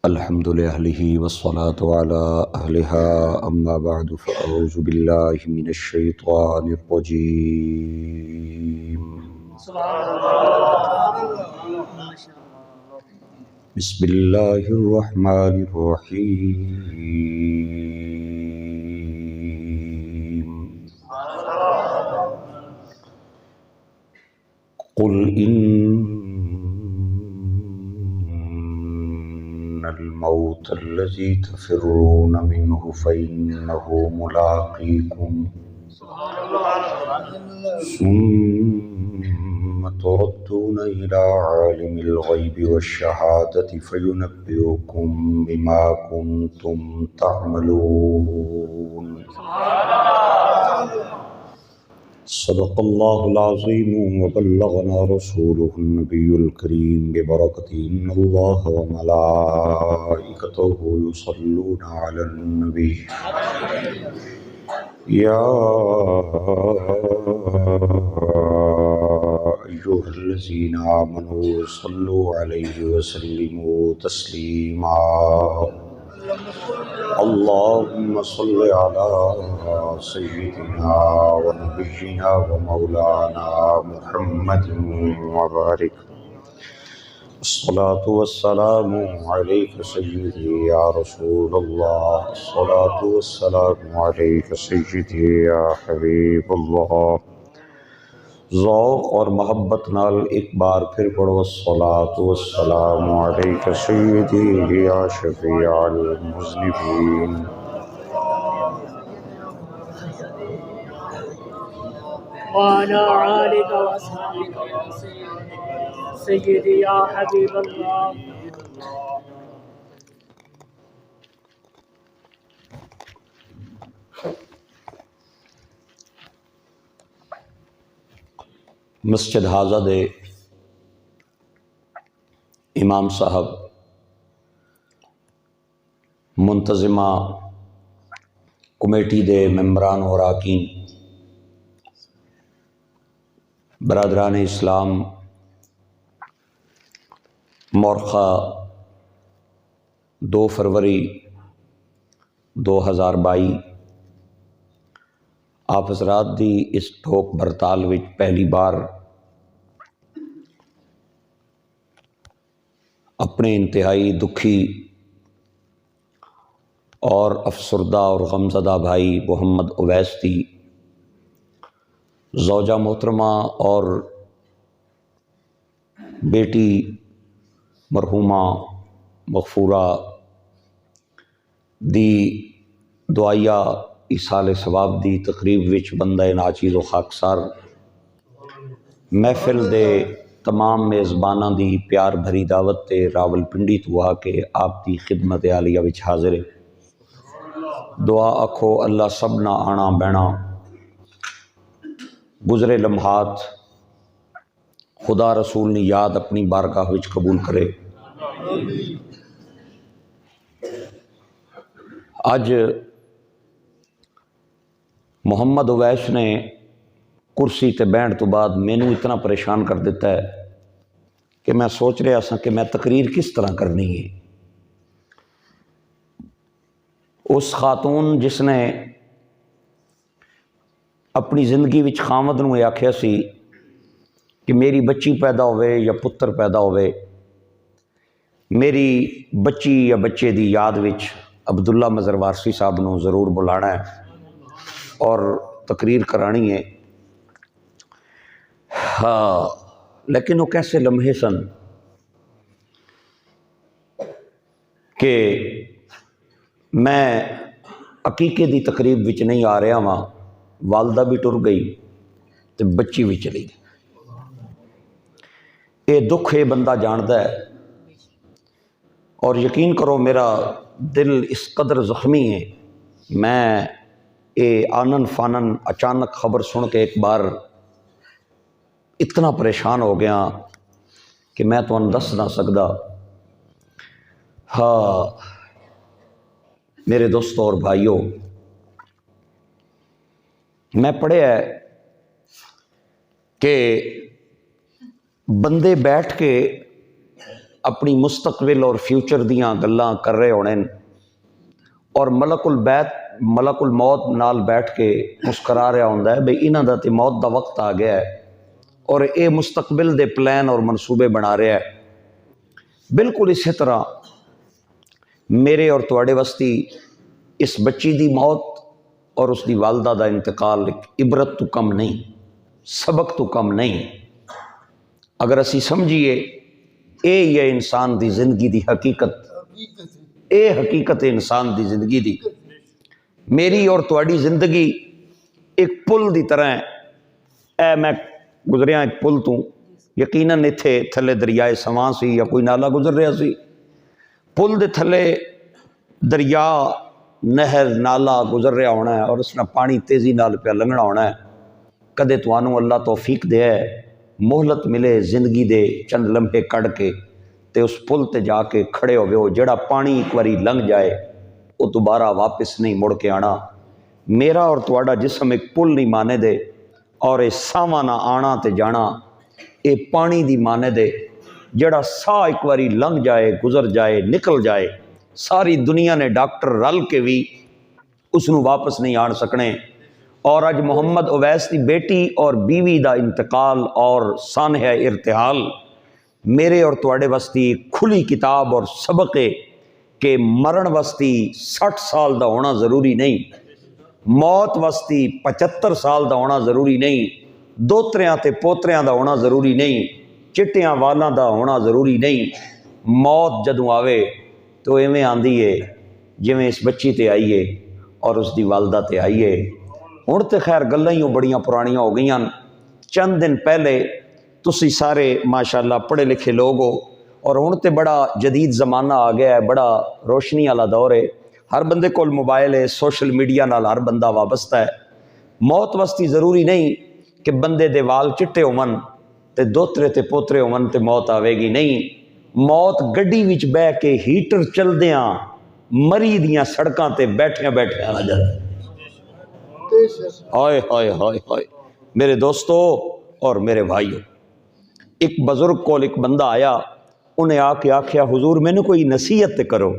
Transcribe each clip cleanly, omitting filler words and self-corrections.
الحمد لأهله والصلاة على أهلها أما بعد فأعوذ بالله من الشيطان الرجيم بسم الله الرحمن الرحيم قل إن الموت الذي تفرون منه فإنه ملاقيكم ثم تردون إلى عالم الغيب والشهادة فينبئكم بما كنتم تعملون صدق الله العظيم وبلغنا رسوله النبي الكريم ببركة إن الله وملائكته يصلون على النبي يا أيها الذين آمنوا صلوا عليه وسلموا تسليما اللهم صل على سيدنا ونبينا ومولانا محمد وبارك الصلاة والسلام عليك سيدي يا رسول الله الصلاة والسلام عليك سيدي يا حبيب الله ذوق اور محبت نال ایک بار پھر پڑھو الصلاة والسلام علیک سیدی یا شفیع المذنبین وعلى آلك وأصحابك يا سيدي يا حبيب الله مسجد حاضہ دے امام صاحب منتظمہ کمیٹی دے ممبران اور اراکین برادران اسلام مورخہ 2 فروری 2022 آپ حضرات دی اس ٹھوک برتال وچ پہلی بار اپنے انتہائی دکھی اور افسردہ اور غمزدہ بھائی محمد اویس دی زوجہ محترمہ اور بیٹی مرحومہ مغفورہ دی دعائیہ ایصال ثواب دی تقریب وچ بندہ ناچیز و خاکسار محفل دے تمام میزباناں دی پیار بھری دعوت تے راول پنڈی تو آ کے آپ دی خدمت عالیہ وچ حاضر ہے دعا آکھو اللہ سب نہ آنا بہنا گزرے لمحات خدا رسول نے یاد اپنی بارگاہ وچ قبول کرے اج محمد اویس نے کرسی تے بہن تو بعد مینوں اتنا پریشان کر دیتا ہے کہ میں سوچ رہا سا کہ میں تقریر کس طرح کرنی ہے اس خاتون جس نے اپنی زندگی وچ خامد نوں یہ آکھیا سی کہ میری بچی پیدا ہوئے یا پتر پیدا ہوئے میری بچی یا بچے دی یاد وچ عبداللہ مظہر وارسی صاحب نوں ضرور بلانا ہے اور تقریر کرانی ہے ہاں لیکن وہ کیسے لمحے سن کہ میں عقیقے دی تقریب وچ نہیں آ رہا ہاں والدہ بھی ٹر گئی تو بچی بھی چلی گئی یہ دکھ یہ بندہ جانتا ہے اور یقین کرو میرا دل اس قدر زخمی ہے میں یہ آنن فانن اچانک خبر سن کے ایک بار اتنا پریشان ہو گیا کہ میں تو دس نہ سکتا ہاں میرے دوستوں اور بھائیوں میں پڑھیا ہے کہ بندے بیٹھ کے اپنی مستقبل اور فیوچر دیاں گلاں کر رہے ہونے اور ملک الموت نال بیٹھ کے مسکرا رہا ہوندا ہے بھئی انہاں دا تے موت دا وقت آ گیا ہے اور اے مستقبل دے پلان اور منصوبے بنا رہا ہے۔ بالکل اسی طرح میرے اور تواڈے وستی اس بچی دی موت اور اس دی والدہ دا انتقال عبرت تو کم نہیں، سبق تو کم نہیں۔ اگر اسی سمجھیے اے یہ انسان دی زندگی دی حقیقت، اے حقیقت انسان دی زندگی دی، میری اور تواڈی زندگی ایک پل دی طرح ہے۔ اے میں گزریا ایک پل تو، یقیناً اتھے تھلے دریائے سواں سی یا کوئی نالا گزر رہا سی، پل دے تھلے دریا نہر نالا گزر رہا ہونا ہے اور اس نے پانی تیزی نال پہ لنگنا ہونا ہے۔ کدے توانوں اللہ توفیق دے ہے مہلت ملے زندگی دے چند لمحے کڑ کے تے اس پل تے جا کے کھڑے ہوئے ہو، جڑا پانی ایک واری لنگ جائے وہ دوبارہ واپس نہیں مڑ کے آنا۔ میرا اور تواڈا جسم ایک پل نہیں مانے دے اور اے ساواں نہ آنا تے جانا اے پانی دی مانے دے، جڑا سا ایک واری لنگ جائے گزر جائے نکل جائے، ساری دنیا نے ڈاکٹر رل کے بھی اس نو واپس نہیں آن سکنے۔ اور اج محمد اویس دی بیٹی اور بیوی دا انتقال اور سانحہ ارتحال میرے اور تواڈے وستی کھلی کتاب اور سبق ہے کہ مرن وستی 60 سال دا ہونا ضروری نہیں، موت وستی 75 سال دا ہونا ضروری نہیں، دوتریاں تے پوتریاں دا ہونا ضروری نہیں، چٹیاں والاں دا ہونا ضروری نہیں۔ موت جدوں آوے تو ایویں آندی ہے جویں اس بچی تے آئی ہے اور اس دی والدہ تے آئی ہے۔ ہن تے خیر گلاں ہی بڑیاں پرانیاں ہو گئیاں۔ چند دن پہلے تسی سارے ماشاءاللہ پڑھے لکھے لوگ ہو اور ہن تے بڑا جدید زمانہ آ گیا ہے، بڑا روشنی والا دور ہے، ہر بندے کول موبائل ہے، سوشل میڈیا نال ہر بندہ وابستہ ہے۔ موت وستی ضروری نہیں کہ بندے دے وال چٹے ہون تے دوترے تے پوترے ہون تے موت آوے گی، نہیں، موت گڈی وچ بہ کے ہیٹر چلدیاں مری دیاں سڑکاں تے بیٹھیاں بیٹھیاں آ جاندی۔ ہائے ہائے ہائے ہائے میرے دوستو اور میرے بھائیو، ایک بزرگ کول ایک بندہ آیا، انہیں آ کے آکھیا حضور میں نے کوئی نصیحت تے کرو۔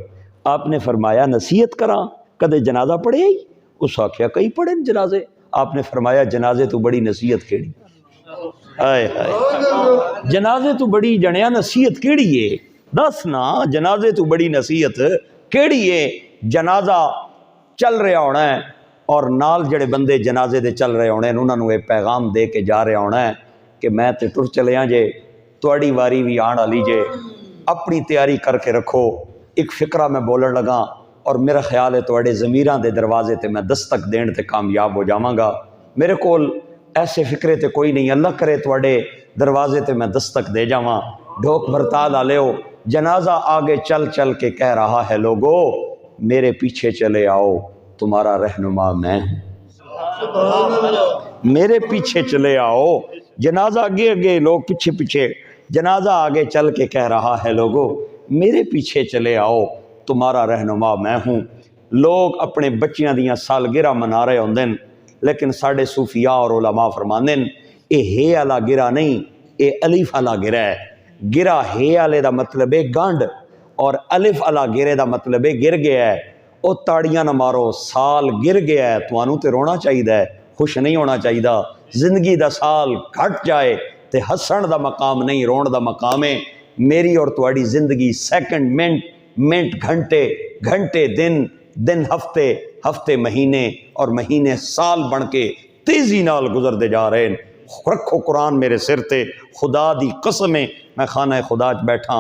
آپ نے فرمایا نصیحت کراں، کدے جنازہ پڑھے ہی؟ اس آکھیا کئی پڑھے جنازے۔ آپ نے فرمایا جنازے تو بڑی نصیحت کیڑی؟ ہائے ہائے جنازے تو بڑی جنیا نصیحت کیڑی ہے؟ دس نا جنازے تو بڑی نصیحت کیڑی ہے؟ جنازہ چل رہا ہونا ہے اور نال جڑے بندے جنازے دے چل رہے ہونے انہاں نوں ایک پیغام دے کے جا رہا ہونا ہے کہ میں تے ٹر چلیاں جے، تواڈی واری بھی آن والی جے، اپنی تیاری کر کے رکھو۔ ایک فقرہ میں بولن لگا اور میرا خیال ہے تواڈے ضمیراں دے دروازے تے میں دستک دین تے کامیاب ہو جاواں گا۔ میرے کول ایسے فکرے تے کوئی نہیں، اللہ کرے تواڈے دروازے تے میں دستک دے جاواں۔ ڈھوک بھرتا لا لیو، جنازہ آگے چل چل کے کہہ رہا ہے لوگو میرے پیچھے چلے آؤ، تمہارا رہنما میں ہوں۔ میرے پیچھے چلے آؤ، جنازہ آگے آگے لوگ پیچھے پیچھے، جنازہ آگے چل کے کہہ رہا ہے لوگو میرے پیچھے چلے آؤ، تمہارا رہنما میں ہوں۔ لوگ اپنے بچیاں دیاں سالگرہ منا رہے ہوندے لیکن ساڑھے صوفیاء اور علماء فرماندے اے ہے والا گرہ نہیں، اے الف والا گرہ ہے۔ گرہ ہے والے دا مطلب ہے گانڈ اور الف والا گرے دا مطلب ہے گر گیا ہے۔ او تاڑیاں نہ مارو، سال گر گیا ہے، توانوں تے رونا چاہیے، خوش نہیں ہونا چاہیے۔ زندگی دا سال گھٹ جائے تے ہسن دا مقام نہیں، رون دا مقام ہے۔ میری اور تواڈی زندگی سیکنڈ منٹ، منٹ گھنٹے، گھنٹے دن، دن ہفتے، ہفتے مہینے اور مہینے سال بن کے تیزی نال گزر دے جا رہے ہیں۔ رکھو قرآن میرے سر تے، خدا دی قسم ہے میں خانہ خدا چ بیٹھا،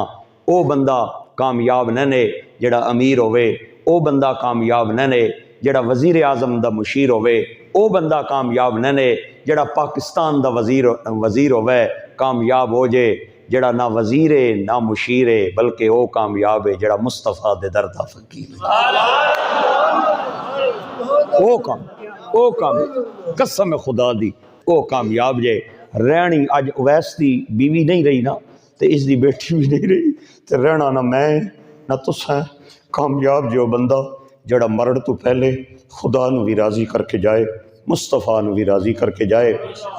او بندہ کامیاب نہ نے جڑا امیر ہوئے، او بندہ کامیاب نہ نے جڑا وزیر اعظم دا مشیر ہوئے، او بندہ کامیاب نہ نے جڑا پاکستان دا وزیر ہوئے، کامیاب ہو جے جڑا نہ وزیر ہے نہ مشیر ہے بلکہ او کامیاب ہے جڑا مصطفیٰ دے در دا فقیر ہے۔ او کام قسم خدا دی او کامیاب جے۔ رہنی اج اویس دی بیوی نہیں رہی نا تے اس دی بیٹی بھی نہیں رہی تے رہنا نہ میں نہ تساں، کامیاب جو بندہ جڑا مرن تو پہلے خدا نو بھی راضی کر کے جائے، مصطفیٰ نو بھی راضی کر کے جائے۔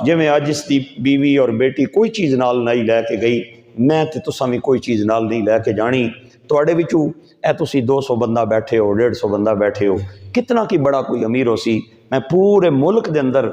جی میں اج اس دی بیوی اور بیٹی کوئی چیز نال نہیں لے کے گئی، میں ਤੇ ਤੁਸਾਂ ਵੀ ਕੋਈ ਚੀਜ਼ ਨਾਲ ਨਹੀਂ ਲੈ ਕੇ ਜਾਣੀ। ਤੁਹਾਡੇ ਵਿੱਚੋਂ ਇਹ ਤੁਸੀਂ 200 ਬੰਦਾ ਬੈਠੇ ਹੋ, 150 ਬੰਦਾ ਬੈਠੇ ਹੋ, ਕਿਤਨਾ ਕੀ ਬੜਾ ਕੋਈ ਅਮੀਰ ਹੋ ਸੀ। ਮੈਂ ਪੂਰੇ ਮੁਲਕ ਦੇ ਅੰਦਰ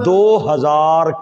2000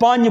5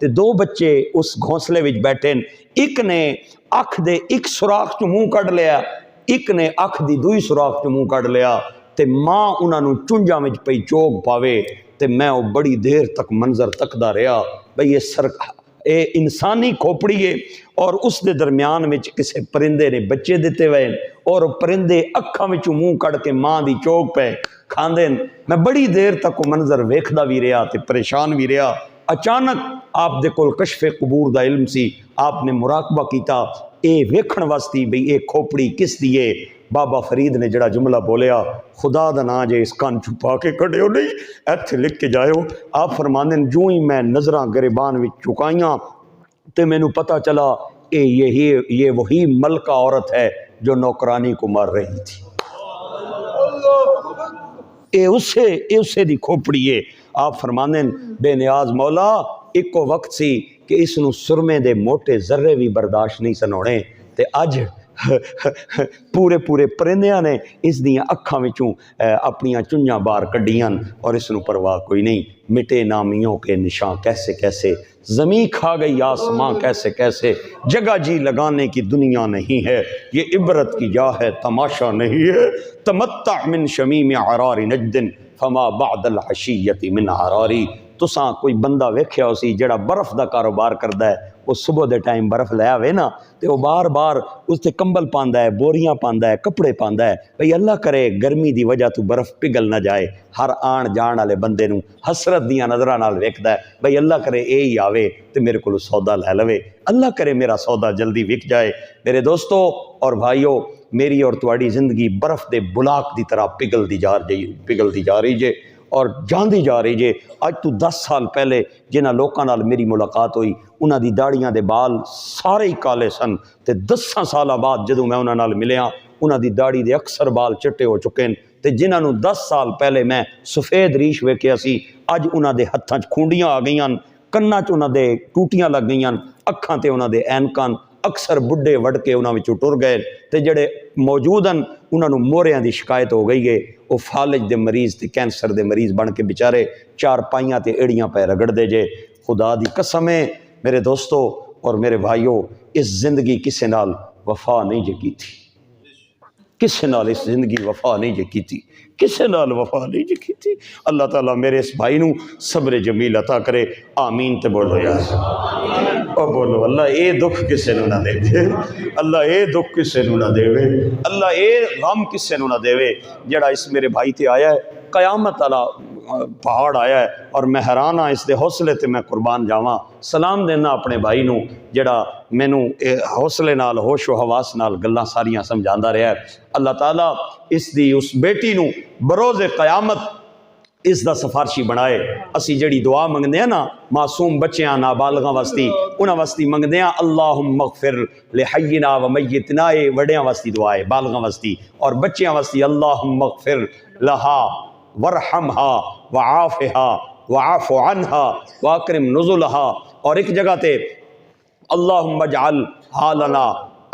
تے دو بچے اس گھونسلے وچ بیٹھے، ایک نے اکھ دے ایک سوراخ چ منہ کڈ لیا، ایک نے اکھ دی دوئی سوراخ چ منہ کڈ لیا، تے ماں انہاں نوں چنجاں وچ پئی چوگ پاوے، تے میں وہ بڑی دیر تک منظر تکدا رہا بھئی اے انسانی کھوپڑی ہے اور اس دے درمیان وچ کسے پرندے نے بچے دیتے ہوئے اور پرندے اکھاں وچوں منہ کڈ کے ماں دی چوگ پہ کھاندے۔ میں بڑی دیر تک وہ منظر ویکھدا بھی رہا تے پریشان بھی رہا۔ اچانک آپ دے کول کشف قبور دا علم سی، آپ نے مراقبہ کیتا اے ویکھن واسطے بھئی اے کھوپڑی کس دی ہے۔ بابا فرید نے جڑا جملہ بولیا، خدا دا نا جے اس کان چھپا کے کھڑے ہو نہیں، ایتھے لکھ کے جائے ہو۔ آپ فرماندے جو ہی میں نظراں گریبان وچ چکائیاں تے مینوں پتہ چلا یہ وہی ملکہ عورت ہے جو نوکرانی کو مار رہی تھی۔ اے اسے دی کھوپڑی ہے۔ آپ فرماندے بے نیاز مولا ایک کو وقت سی کہ اس نو سرمے دے موٹے ذرے بھی برداشت نہیں سن ہونے، تے اج پورے پرندیاں نے اس دیاں اکھاں وچوں اپنیاں چنجاں باہر کڈیاں اور اس نو پرواہ کوئی نہیں۔ مٹے نامیوں کے نشاں کیسے کیسے، زمین کھا گئی آسماں کیسے کیسے، جگہ جی لگانے کی دنیا نہیں ہے، یہ عبرت کی جا ہے تماشا نہیں ہے۔ تمتع من شمیم عرار نجد فما بعد العشیت من عراری۔ تساں کوئی بندہ ویکھیا ہو سی جڑا برف دا کاروبار کردا ہے، وہ صبح دے ٹائم برف لے آوے نا تے وہ بار بار اس تے کمبل پاندا ہے، بوریاں پاندا ہے، کپڑے پاندا ہے، بھئی اللہ کرے گرمی دی وجہ تو برف پگھل نہ جائے۔ ہر آن جان والے بندے نوں حسرت دیاں نظراں نال ویکھدا ہے، بھئی اللہ کرے اے ہی آوے تے میرے کولوں سودا لے لوے، اللہ کرے میرا سودا جلدی وک جائے۔ میرے دوستو اور بھائیو، میری اور تواڈی زندگی برف دے بلاک دی طرح پگھلدی جا رہی جے اور جاندی جا رہی جے۔ اج تو 10 سال پہلے جنہاں لوکاں نال میری ملاقات ہوئی، انہاں دی داڑیاں دے بال سارے ہی کالے سن، تے 10 سالاں بعد جدوں میں انہاں نال ملیا، انہاں دی داڑھی دے اکثر بال چٹے ہو چکے ہیں، تے جنہاں نوں 10 سال پہلے میں سفید ریش ویکھیا سی، اج انہاں دے ہتھاں 'چ کھونڈیاں آ گئیاں، کناں 'ਚ انہاں دے ٹوٹیاں لگ گئیاں، اکھاں تے انہاں دے اینکاں، اکثر بڈھے وڈ کے انہاں وچوں ٹر گئے، تے جڑے موجود ہیں انہاں نوں موریاں دی شکایت ہو گئی ہے، وہ فالج دے مریض تے کینسر دے مریض بن کے بیچارے چار پائیاں تے ایڑیاں پہ رگڑ دے جے۔ خدا دی قسم ہے میرے دوستو اور میرے بھائیو، اس زندگی کسے نال وفا نہیں جے کی تھی، کسے نال اس زندگی وفا نہیں جے کی تھی، کسے نال وفا نہیں جے کی تھی۔ اللہ تعالیٰ میرے اس بھائی نوں صبر جمیل عطا کرے، آمین تے بولو یار، اور بولو اللہ اے دکھ کسے نوں نہ دے دے، اللہ اے دکھ کسے نوں نہ دے وے، اللہ اے غم کسے نوں نہ دے وے جڑا اس میرے بھائی تے آیا ہے۔ قیامت والا پہاڑ آیا ہے اور میں حیران ہاں اس دے حوصلے تے میں قربان جاواں۔ سلام دینا اپنے بھائی نوں جڑا مینوں حوصلے نال ہوش و حواس نال گلاں ساریاں سمجھاندا رہیا ہے۔ اللہ تعالیٰ اس دی اس بیٹی نوں بروز قیامت اس دا سفارشی بنائے۔ اسی جڑی دعا منگدے ہیں نا معصوم بچیاں نابالغاں واسطے، انہاں واسطے منگدے ہیں اللہم اغفر لحینا و میتنا، اے وڈیاں واسطے دعا ہے، بالغاں واسطے اور بچیاں واسطے اللہم اغفر لہا ورحمہا وعافہا وعاف عنہا واکرم نزلہا، اور ایک جگہ تے اللہم اجعل حالنا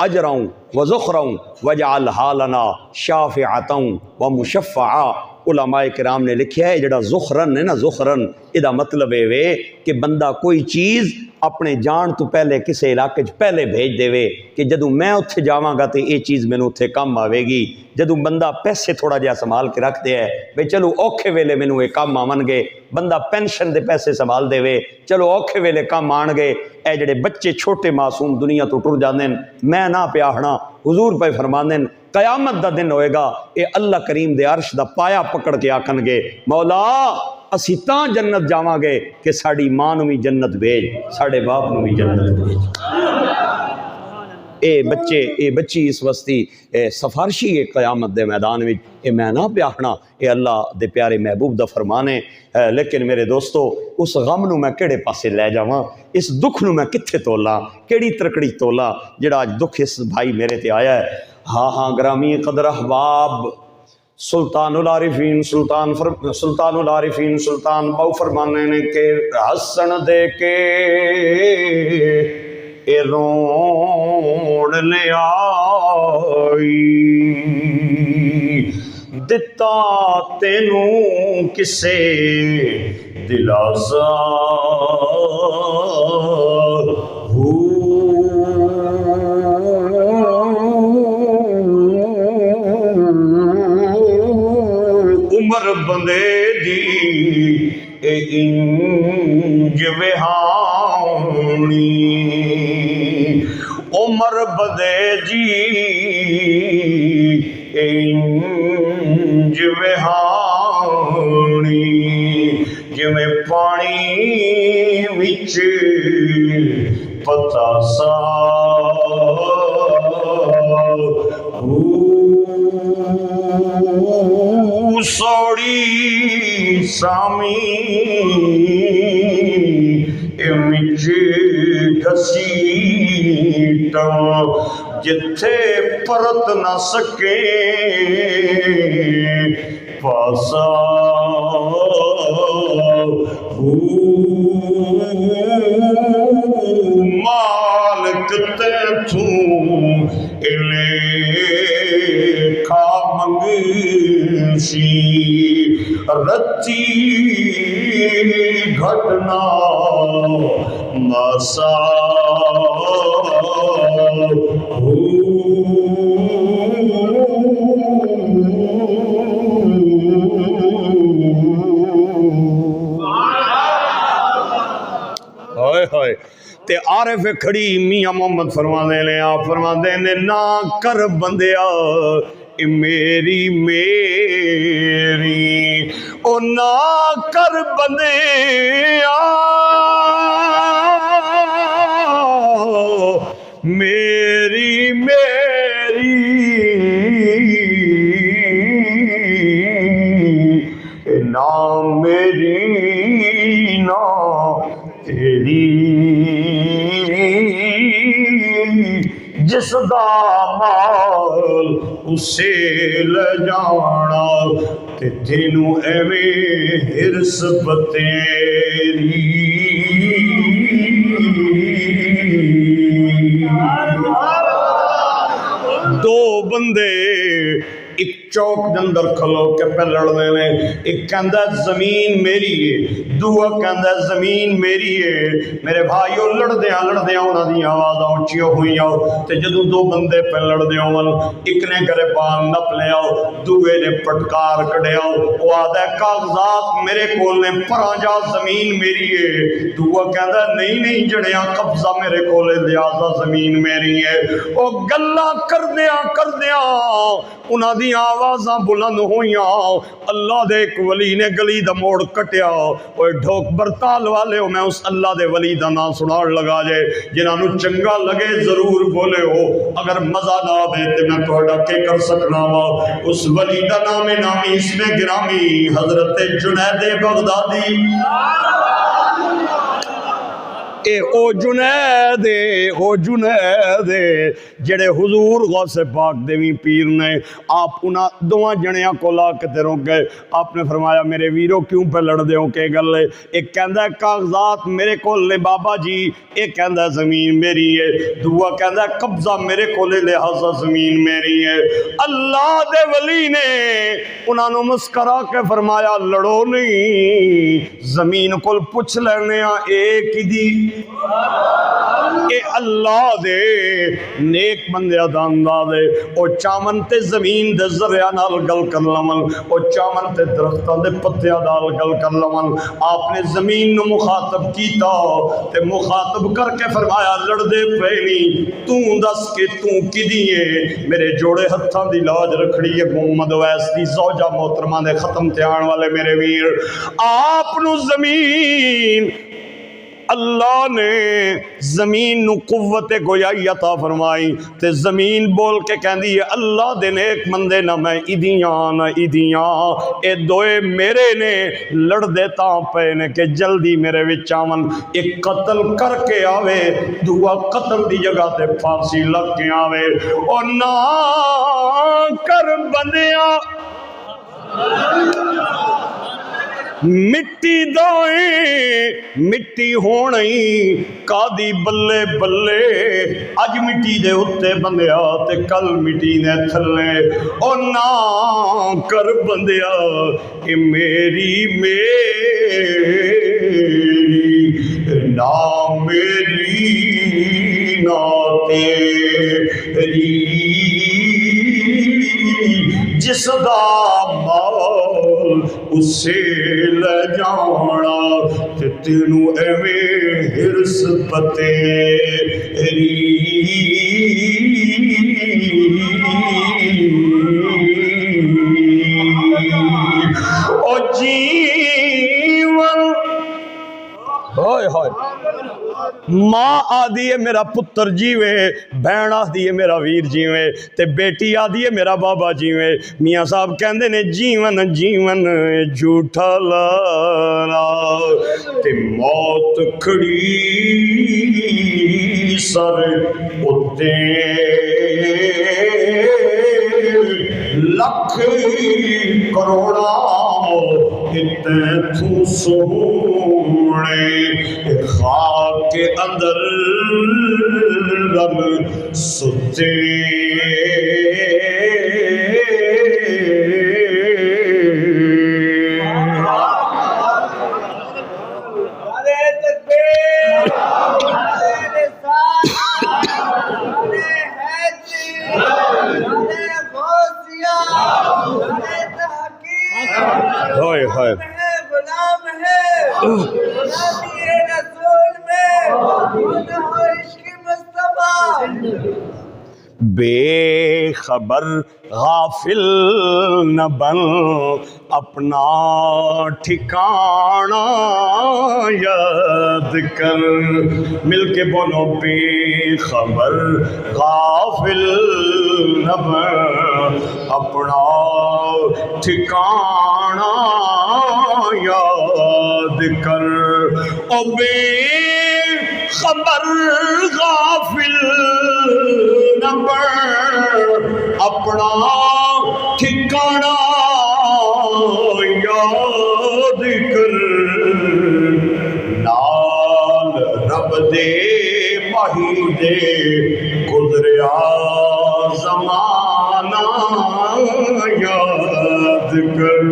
اجرا وذخرا واجعل حالنا شافعتا ومشفعا۔ علماء کرام نے لکھیا ہے جڑا زخرن ہے نا، زخرن ادا مطلب ہے وے کہ بندہ کوئی چیز اپنے جان تو پہلے کسے علاقے پہلے بھیج دے وے کہ جدوں میں اتھے جاواں گا تے یہ چیز مینوں اتھے کم آوے گی۔ جدوں بندہ پیسے تھوڑا جہا سنبھال کے رکھ دے ہے بھئی چلو اوکھے ویلے مینوں یہ کم آون گے، بندہ پینشن دے پیسے سنبھال دے وے چلو اوکھے ویلے کم آن گے۔ اے جڑے بچے چھوٹے معصوم دنیا تو ٹر جاندے ہیں، میں نہ پیا ہنا، حضور پہ فرماندے ہیں قیامت دا دن ہوئے گا، اے اللہ کریم دے عرش دا پایا پکڑ کے آکھن گے مولا اسی تاں جنت جاواں گے کہ ساڑی ماں نوں بھی جنت بھیج، ساڑے باپ نوں بھی جنت بھیج۔ اے بچی اس وستی سفارشی ہے قیامت دے میدان وچ، اے میں نہ پیاکھنا، اے اللہ دے پیارے محبوب دا فرمانے۔ لیکن میرے دوستو اس غم نوں میں کیڑے پاسے لے جاواں، اس دکھ نوں میں کتھے تولاں، کیڑی ترکڑی تولاں جڑا اج دکھ اس بھائی میرے تے آیا ہے۔ ہاں گرامی قدر احباب، سلطان العارفین سلطان باؤ فرمانے نے کہ حسن دے کے اے روڑ لے آئی، دتا تینوں کسے دلاسا عمر بندے دی اے انج وہانی عمر بندے جی اے انج وہانی جویں پانی وچ پتاسا سوڑی سامی وچ گھسیٹا جتھے پرت نہ سکے پاسا مالک تیتھوں الے کھا منگسی رتی گھٹنا ماسا ہائے ہائے تے عارف کھڑی میاں محمد فرماندے نے آپ فرماندے نے نہ کر بندیا اے میری میری او نہ کر بندیا میری میری اے نہ میری نہ تیری جس دا مال اسے لے جانا تے تینوں ایویں ہرس بتیری دو بندے ایک چوک دے اندر کھلو کے پہ لڑنے نے ایک کہندہ زمین میری ہے دوہ کہندہ زمین میری ہے میرے بھائیوں لڑ دیاں انہاں دی آوازاں اونچیاں ہوئی آؤ تے جدوں دو بندے پہ لڑ دیاں ایک نے کرے بال نپ لے آؤ دوے نے پٹکار کڑے آؤ وہ آدھے کاغذات میرے کول نے پرا جا زمین میری ہے دوہ کہندہ نہیں جڑیاں قبضہ میرے کولے لہذا زمین میری ہے وہ گلہ کر دیاں انہاں دی آوازاں بلند ہویاں اللہ دے ایک ولی نے گلی دا موڑ کٹیا اوے ڈھوک برتال والے ہو میں اس اللہ دے ولی دا نام سناڑ لگا جے جنہاں نو چنگا لگے ضرور بولے ہو اگر مزہ نہ آوے تے میں تہاڈا کے کر سکنا وا اس ولی دا نام نامی اس میں گرامی حضرت جنید بغدادی اے او جنید جڑے حضور غوث پاک دیوی پیر نے آپ انہاں دوہاں جنیاں کو لا کے تے روک گئے آپ نے فرمایا میرے ویرو کیوں پہ لڑ دے ہو کہ گل ہے ایک کہندہ ہے کاغذات میرے کول نے بابا جی ایک کہندہ ہے زمین میری ہے دوہ کہندہ ہے قبضہ میرے کولے لہذا زمین میری ہے اللہ دے ولی نے انہاں نو مسکرا کے فرمایا لڑو نہیں زمین کول پوچھ لینے ایک ہی دی اے اللہ دے نیک بندے داندا دے او چامن تے زمین دے ذریعہ نال گل کر لمن او چامن تے درختاں دے پتیاں نال گل کر لمن آپ نے زمین نو مخاطب کیتا تے مخاطب کر کے فرمایا لڑ دے پینی تو دس کے تو کدی ہے میرے جوڑے ہتھاں دی لاج رکھڑی ہے محمد ویس دی زوجہ محترمہ دے ختم تے آن والے میرے ویر آپ نو زمین اللہ نے زمین نو قوت گویائی عطا فرمائی تے زمین بول کے کہندی ہے اللہ دے نیک مندے نہ میں ایدیاں اے دوئے میرے نے لڑ دیتا پے نے کہ جلدی میرے وچاون ایک قتل کر کے آوے دعا قتل دی جگہ تے پھانسی لگ کے آوے اور نہ کر بندیاں مٹی دائیں مٹی ہونی کادی بلے بلے اج مٹی دے اتے بندیا تے کل مٹی نے تھلے او نا کر بندیا اے میری نا میری نا تیری جس دا مال اسے لے جانا تے تینوں ایویں ہرس پتیری او جیون ہوئے ہوئے ماں آدھی ہے میرا پتر جیوے بہن آدھی ہے میرا ویر جیوے تے بیٹی آدھی ہے میرا بابا جیوے میاں صاحب کہندے نے جیون جیون جھوٹا لانا تے موت کھڑی سر اتے لکھ کروڑا اتنے تو سونے خاک کے اندر رب ستے ہوئے ہوئے غلام ہے غلامی رسول میں نہ ہو عشق مصطفیٰ بے خبر غافل نہ بن اپنا ٹھکانہ یاد کر مل کے بولو بے خبر غافل نہ بن اپنا ٹھکانہ یاد کر او بے خبر غافل نہ بن اپنا ٹھکانہ یاد کر نال رب دے ماہی دے گزریا زمانہ یاد کر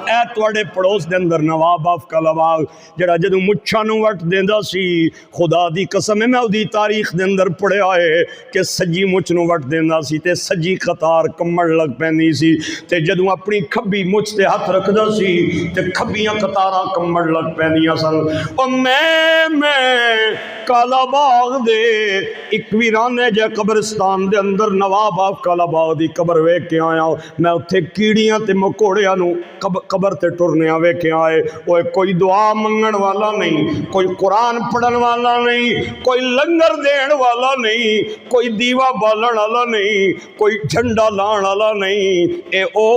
اے تواڈے پڑوس دے اندر نواب آف کلاباغ جڑا جدوں مچھاں نوں وٹ دیندا سی خدا دی قسم ہے میں اودی تاریخ دے اندر پڑھیا ہے کہ سجی مچھ نوں وٹ دیندا سی تے سجی قطار کمڑ لگ پیندی سی تے جدوں اپنی کھبی مچھ تے ہاتھ رکھدا سی تے کھبیاں قطاراں کمڑ لگ پیندیاں سن او میں کالاباغ دے ایک ویرانے جے قبرستان دے اندر نواب آف کالاباغ دی قبر ویکھ کے آیا میں اتھے کیڑیاں تے مکوڑیاں نوں قبر تے ٹرنے آوے کے آئے وہ کوئی دعا منگن والا نہیں کوئی قرآن پڑھن والا نہیں کوئی لنگر دین والا نہیں کوئی دیوا بالن والا نہیں کوئی جھنڈا لان والا نہیں اے او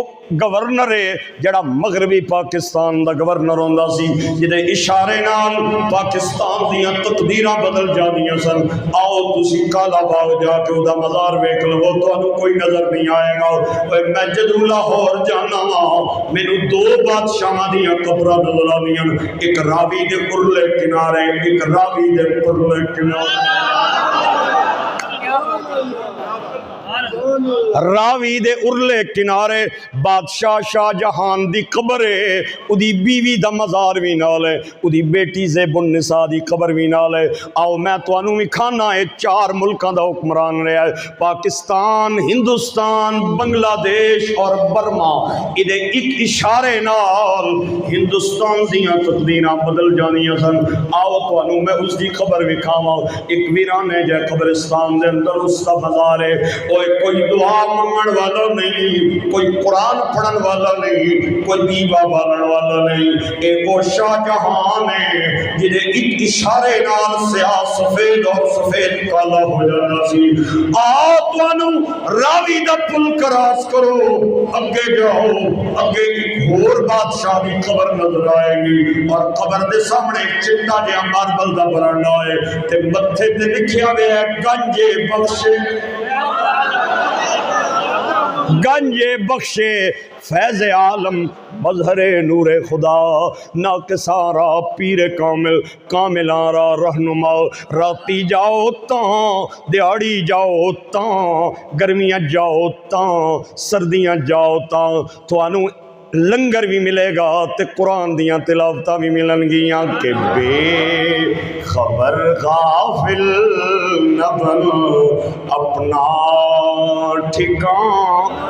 گورنر ہے جڑا مغربی پاکستان دا گورنر ہوندا سی جدے اشارے نال پاکستان دیاں تقدیراں بدل جاندیاں سن آؤ تسی کالا باغ جا کے او دا مزار ویکھ لو تانوں کوئی نظر نہیں آئے گا میں جدوں لاہور جانا وا مینوں دو بادشاہاں دیاں قبراں نظر آندیاں ایک راوی دے پرلے کنارے ایک راوی دے پرلے کنارے راوی دے ارلے کنارے بادشاہ شاہ جہان دی قبر ہے ادی بیوی دا مزار بھی نال ہے ادی بیٹی زیب النساء دی قبر بھی نال ہے آؤ میں توانوں بھی کھانا ہے 4 ملکاں دا حکمران رہا ہے پاکستان ہندوستان بنگلہ دیش اور برما ادھے ایک اشارے نال ہندوستان دیاں تقدیراں بدل جانیاں سن آؤ توانوں میں اس دی قبر بھی کھاواں ایک ویرانے جے قبرستان دے اندر اس دا مزار ہے کوئی دعا منگن والا نہیں کوئی قرآن پڑھن والا نہیں کوئی دیوا بالن والا نہیں اے وہ شاہ جہان ہے جنہیں ایک اشارے نال سیاہ سفید اور سفید کالا ہو جانا سی آتوانو راوی دا پل کراس کرو اگے جاؤ اگے ایک اور بادشاہ بھی قبر نظر آئے گی اور قبر دے سامنے چٹا جہاں ماربل دا برانڈا ہے تے متھے تے لکھیا ہوئے ہے گنجے بخشے گنجے بخشے فیض عالم مظہر نور خدا نا کے سارا پیر کامل کاملارا رہنما راتی جاؤ تاں دیہڑی جاؤ تاں گرمیاں جاؤ تاں سردیاں جاؤ تاں تھانوں لنگر بھی ملے گا تے قرآن دیاں تلاوتاں بھی ملن گیاں کہ بے خبر غافل نہ بنو اپنا ٹھکان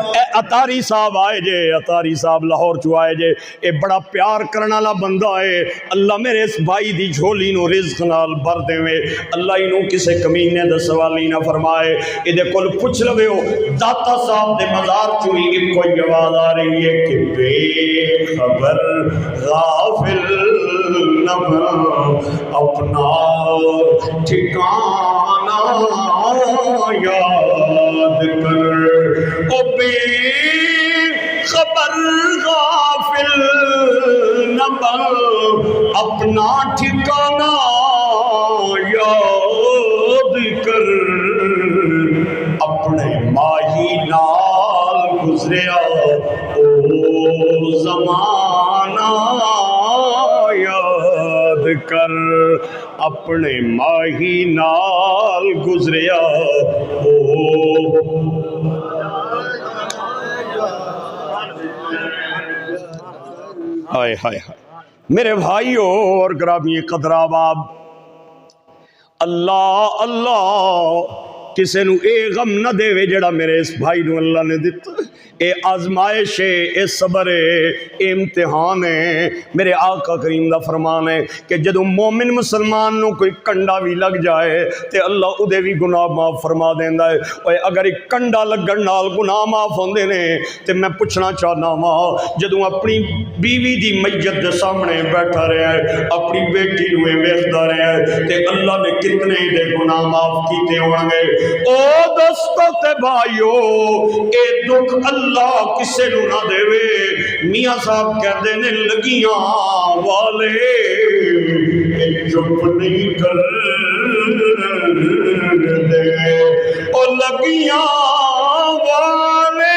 اے اتاری صاحب آئے جے اتاری صاحب لاہور چو آئے جے اے بڑا پیار کرنا والا بندہ ہے اللہ میرے اس بھائی دی جھولی نو رزق نال بھر دے میں اللہ انہوں کسے کمینے دا سوالی نہ فرمائے اے دے کل پوچھ لوے ہو داتا صاحب دے مزار چوئی ایک کوئی آواز آ رہی ہے کہ بے خبر غافل نہ بنو اپنا ٹھکانہ یاد کر او بے خبر غافل نہ بن اپنا ٹھکانہ یاد کر اپنے ماہی نال گزریا او زمانہ یاد کر اپنے ماہی نال گزریا او ہائے ہائے ہائے میرے بھائیوں اور گرامی قدر آباب اللہ اللہ کسے نو اے غم نہ دے وے جڑا میرے اس بھائی نو اللہ نے دیتا اے آزمائش ہے اے صبر ہے اے امتحان ہے میرے آقا کریم دا فرمان ہے کہ جدو مومن مسلمان نو کوئی کنڈا بھی لگ جائے تے اللہ ادے بھی گناہ معاف فرما دیندا ہے اور اگر ایک کنڈا لگن نال گناہ معاف ہوندے نے تے میں پوچھنا چاہنا وا جدو اپنی بیوی دی میت دے سامنے بیٹھا رہا ہے اپنی بیٹی نو ویکھدا رہا ہے تے اللہ نے کتنے دے گناہ معاف کیتے ہون گے او دوستو تے بھائیو اے دکھ اللہ کسے نو نہ دے وے میاں صاحب کہتے نے لگیاں والے اے چپ نہیں کر دے او لگیاں والے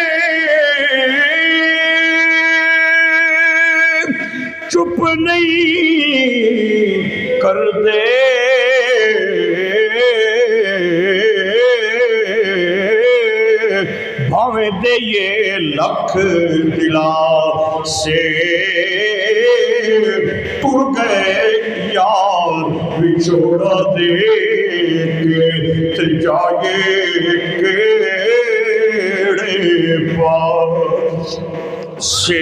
چپ نہیں کر دے بھاویں دے یہ لکھ دلا سے ٹر گئے یار بچھوڑا دے کے جائے کیڑے پاس سے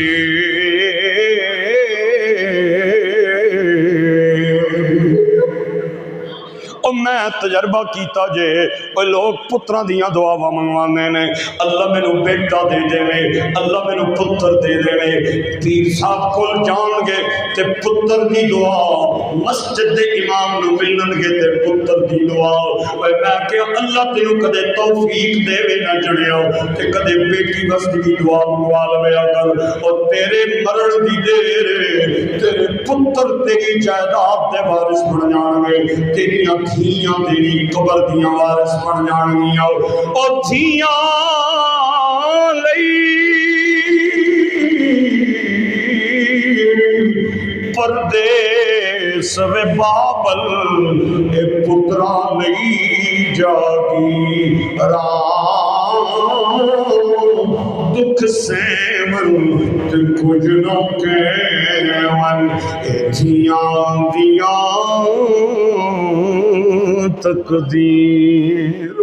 میں تجربہ کیتا جے وہ لوگ پتران دیاں دعاواں منگوانے نے اللہ میں نو بیٹا دے دے میں اللہ میں نو پتر دے دے میں پیر صاحب کل جان گے تے پتر دی دعا مسجد دے امام نو ملن گے تے پتر دی دعا وہ میں کہ اللہ تینو کدے توفیق دے وے نہ جڑیا تے کدے بیٹی وسط دی دعا منگوا لوے اگر اور تیرے مرن دی دیر تیرے پتر تیری جائیداد دے وارث بن جان گے تیری دھیاں تیری قبر دیاں وارث بن جانگیاں اور دھیاں لئی پردیس وے بابل اے پتران لئی جاگی رام دکھ سیمن تے کچھ نہ کہون اے دھیاں دیاں تقدیر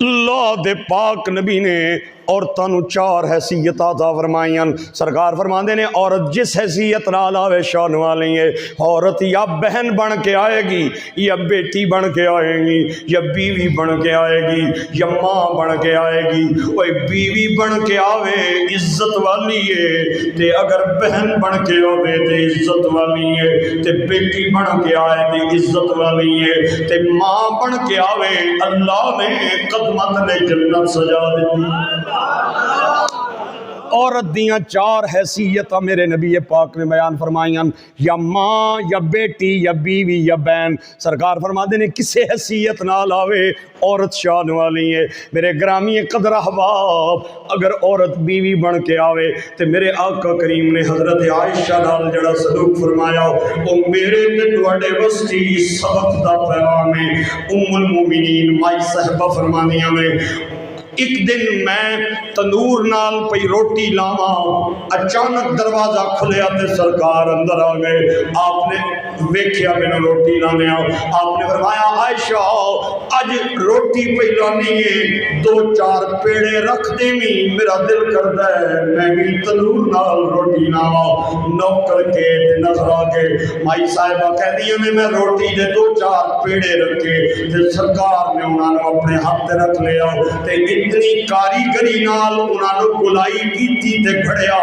اللہ دے پاک نبی نے عورتوں نو چار حیثیت عطا فرمائیاں سرکار فرماندے نے عورت جس حیثیت نال آوے شان والی ہے عورت یا بہن بن کے آئے گی یا بیٹی بن کے آئے گی یا بیوی بن کے آئے گی یا ماں بن کے آئے گی وہ بیوی بن کے آوے عزت والی ہے تے اگر بہن بن کے آوے تے عزت والی ہے تے بیٹی بن کے آئے تے عزت والی ہے تے ماں بن کے آوے اللہ نے قدمت نے جنت سجا دیتی عورت دیاں 4 حیثیتاں میرے نبی پاک نے بیان فرمائیاں، یا ماں یا بیٹی یا بیوی یا بہن۔ سرکار فرماتے نے کسے حیثیت نہ لاوے عورت شان والی ہے۔ میرے گرامی قدر احباب، اگر عورت بیوی بن کے آوے تو میرے آقا کریم نے حضرت عائشہ نال جڑا سلوک فرمایا وہ میرے تے تواڈے وسطی سبق دا پیغام ہے۔ ام المومنین مائی صاحبہ فرمانیاں میں ایک دن میں تندور نال پئی روٹی لاواں، اچانک دروازہ کھلیا تے سرکار اندر آ گئے۔ آپ نے ویکھیا میں روٹی لانے آپ نے فرمایا عائشہ اج روٹی پئی لانی ہے، 2-4 پیڑے رکھ دیویں، میرا دل کردا ہے میں بھی تندور نال روٹی لاواں۔ نوکر کے تے نخرا کے مائی صاحبہ کہدیاں نے میں روٹی دے 2-4 پیڑے رکھے تے سرکار نے انہاں نوں اپنے ہاتھ تے رکھ لیا تے اتنی کاریگری نال انہاں نوں گلائی کیتی تے گھڑیا۔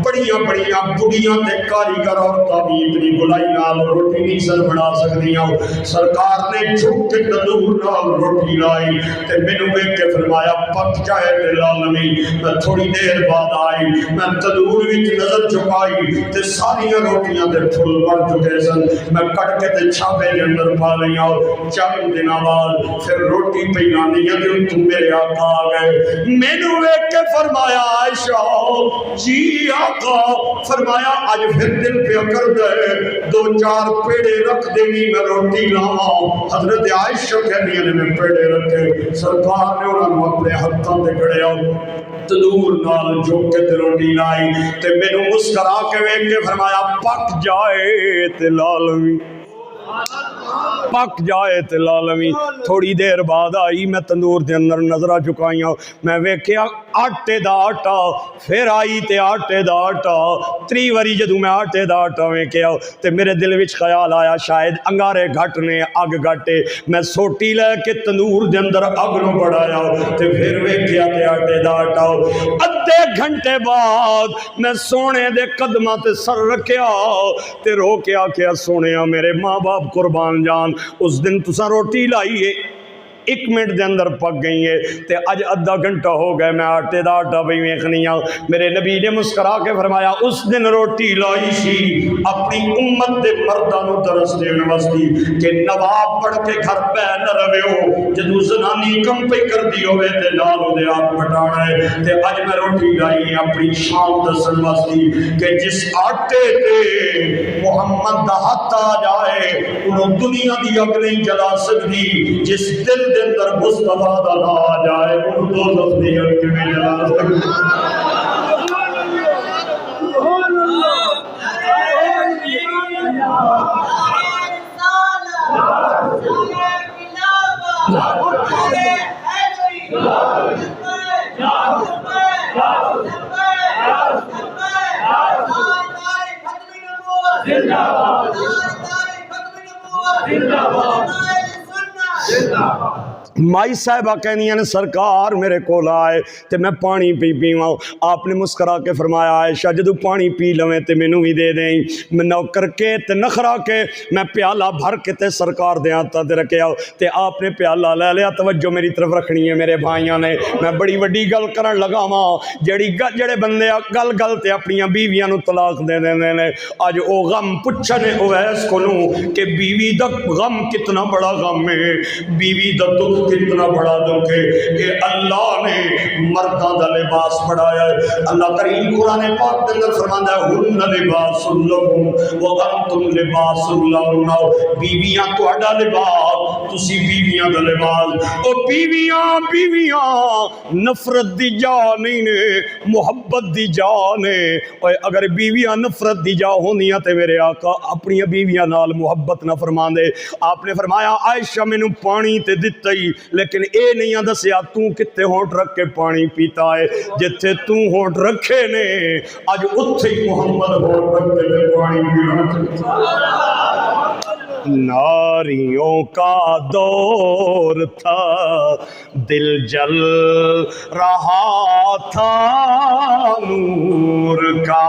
بڑیاں بڑیاں بڑیاں تے کاریگر عورتاں بھی اتنی گلائی نال روٹی نہیں سن بنا سکدیاں۔ سرکار نے جھک کے تندور نال روٹی لائی تے مینوں ویکھ کے فرمایا پک جائے تے لالمی۔ میں تھوڑی دیر بعد آئی، میں تندور وچ نظر جھکائی تے ساری روٹیاں تے پھل بن چکے سن۔ میں کٹ کے تے چھاپے دے اندر پا لیا۔ چند دناں بعد پھر روٹی پئی لانی ہے تے تم میرے آقا آ گئے۔ مینوں ویکھ کے فرمایا عائشہ جی آقا، فرمایا اج پھر دل پہ کر گئے 2-4 پیڑے رکھ دینی میں روٹی لاواں۔ حضرت عائشہ کہنی نے میں پیڑے رکھے، سرکار نے انہوں نے اپنے ہاتھوں تے گھڑیا، تندور نال جھک کے تے روٹی لائی تے مینوں مسکرا کے ویکھ کے فرمایا پک جائے تے لالوی، پک جائے تے لالوی۔ تھوڑی دیر بعد آئی، میں تندور دے اندر نظرہ چکائیاں، میں ویکھیا آٹے دا آٹا، پھر آئی تے آٹے دا آٹا، 3 واری جدوں میں آٹے دا آٹا ویکھیا تے میرے دل وچ خیال آیا شاید انگارے گھٹ نے، اگ گھٹے۔ میں سوٹی لے کے تندور دے اندر اگ نوں بڑھایا تے پھر ویکھیا تے آٹے دا آٹا۔ ادھے گھنٹے بعد میں سونے دے قدماں تے سر رکھیا تے رو کے آکھیا سونیا میرے ماں باپ قربان جان، اس دن تساں روٹی لائی ہے 1 منٹ دے اندر پک گئی ہے تے اج آدھا گھنٹہ ہو گئے میں آٹے دا آٹا بھی ویکھنی ہاں۔ میرے نبی نے مسکرا کے فرمایا اس دن روٹی لائی سی اپنی امت دے مرداں نوں درس دین واسطے کہ نواب پڑھ کے گھر پہ نہ رہو، جدوں زنانی کم پہ کر دی ہوئے تے نال اودے آپ پٹانا ہے۔ تے اج میں روٹی لائی اپنی شان دسن واسطے کہ جس آٹے تے محمد دا ہاتھ آ جائے انہوں دنیا دی اگ نہیں جلا سکتی، جس دل دے اندر مصطفیٰ دا نام آ جائے ان دوزخ دی اگ کیویں جلا سکتی۔ مائی صاحبہ کہنی نے سرکار میرے کو آئے تے میں پانی پی پیواں۔ آپ نے مسکرا کے فرمایا عائشہ جدو پانی پی لویں تے مینوں بھی دے دیں۔ میں نوکر کے تے نخرا کے میں پیالہ بھر کے تے سرکار دے ہاتھاں تے رکھیا تے آپ نے پیالہ لے لیا۔ توجہ میری طرف رکھنی ہے میرے بھائیاں نے، میں بڑی وڈی گل کرن لگا واں جڑے بندے گل گل تے اپنی بیویاں نوں طلاق دے دیندے نے۔ اج او غم پچھنے اویس کو نوں کہ بیوی دا غم کتنا بڑا غم ہے، بیوی دا دکھ کتنا بڑا دکھ ہے۔ کہ اللہ نے مرداں دا لباس بڑھایا ہے۔ اللہ کریم قرآن پاک کے اندر فرماتا ہے ہن لباس لکم وانتم لباس لہن، بیویاں تہاڈا لباس، تسی بیویاں دا لباس۔ او بیویاں نفرت دی جان نہیں نے، محبت دی جان ہے۔ اگر بیویاں نفرت دی جا ہوندیاں تے میرے آقا اپنی بیویاں نال محبت نہ فرماندے۔ آپ نے فرمایا عائشہ مینوں پانی تے دتا ہی لیکن اے نہیں دسیا تو کتے ہونٹ رکھ کے پانی پیتا ہے، جتھے تو ہونٹ رکھے نے اج اتھے ہی محمد ہونٹ رکھ کے پانی پینا۔ ناریوں کا دور تھا دل جل رہا تھا نور کا،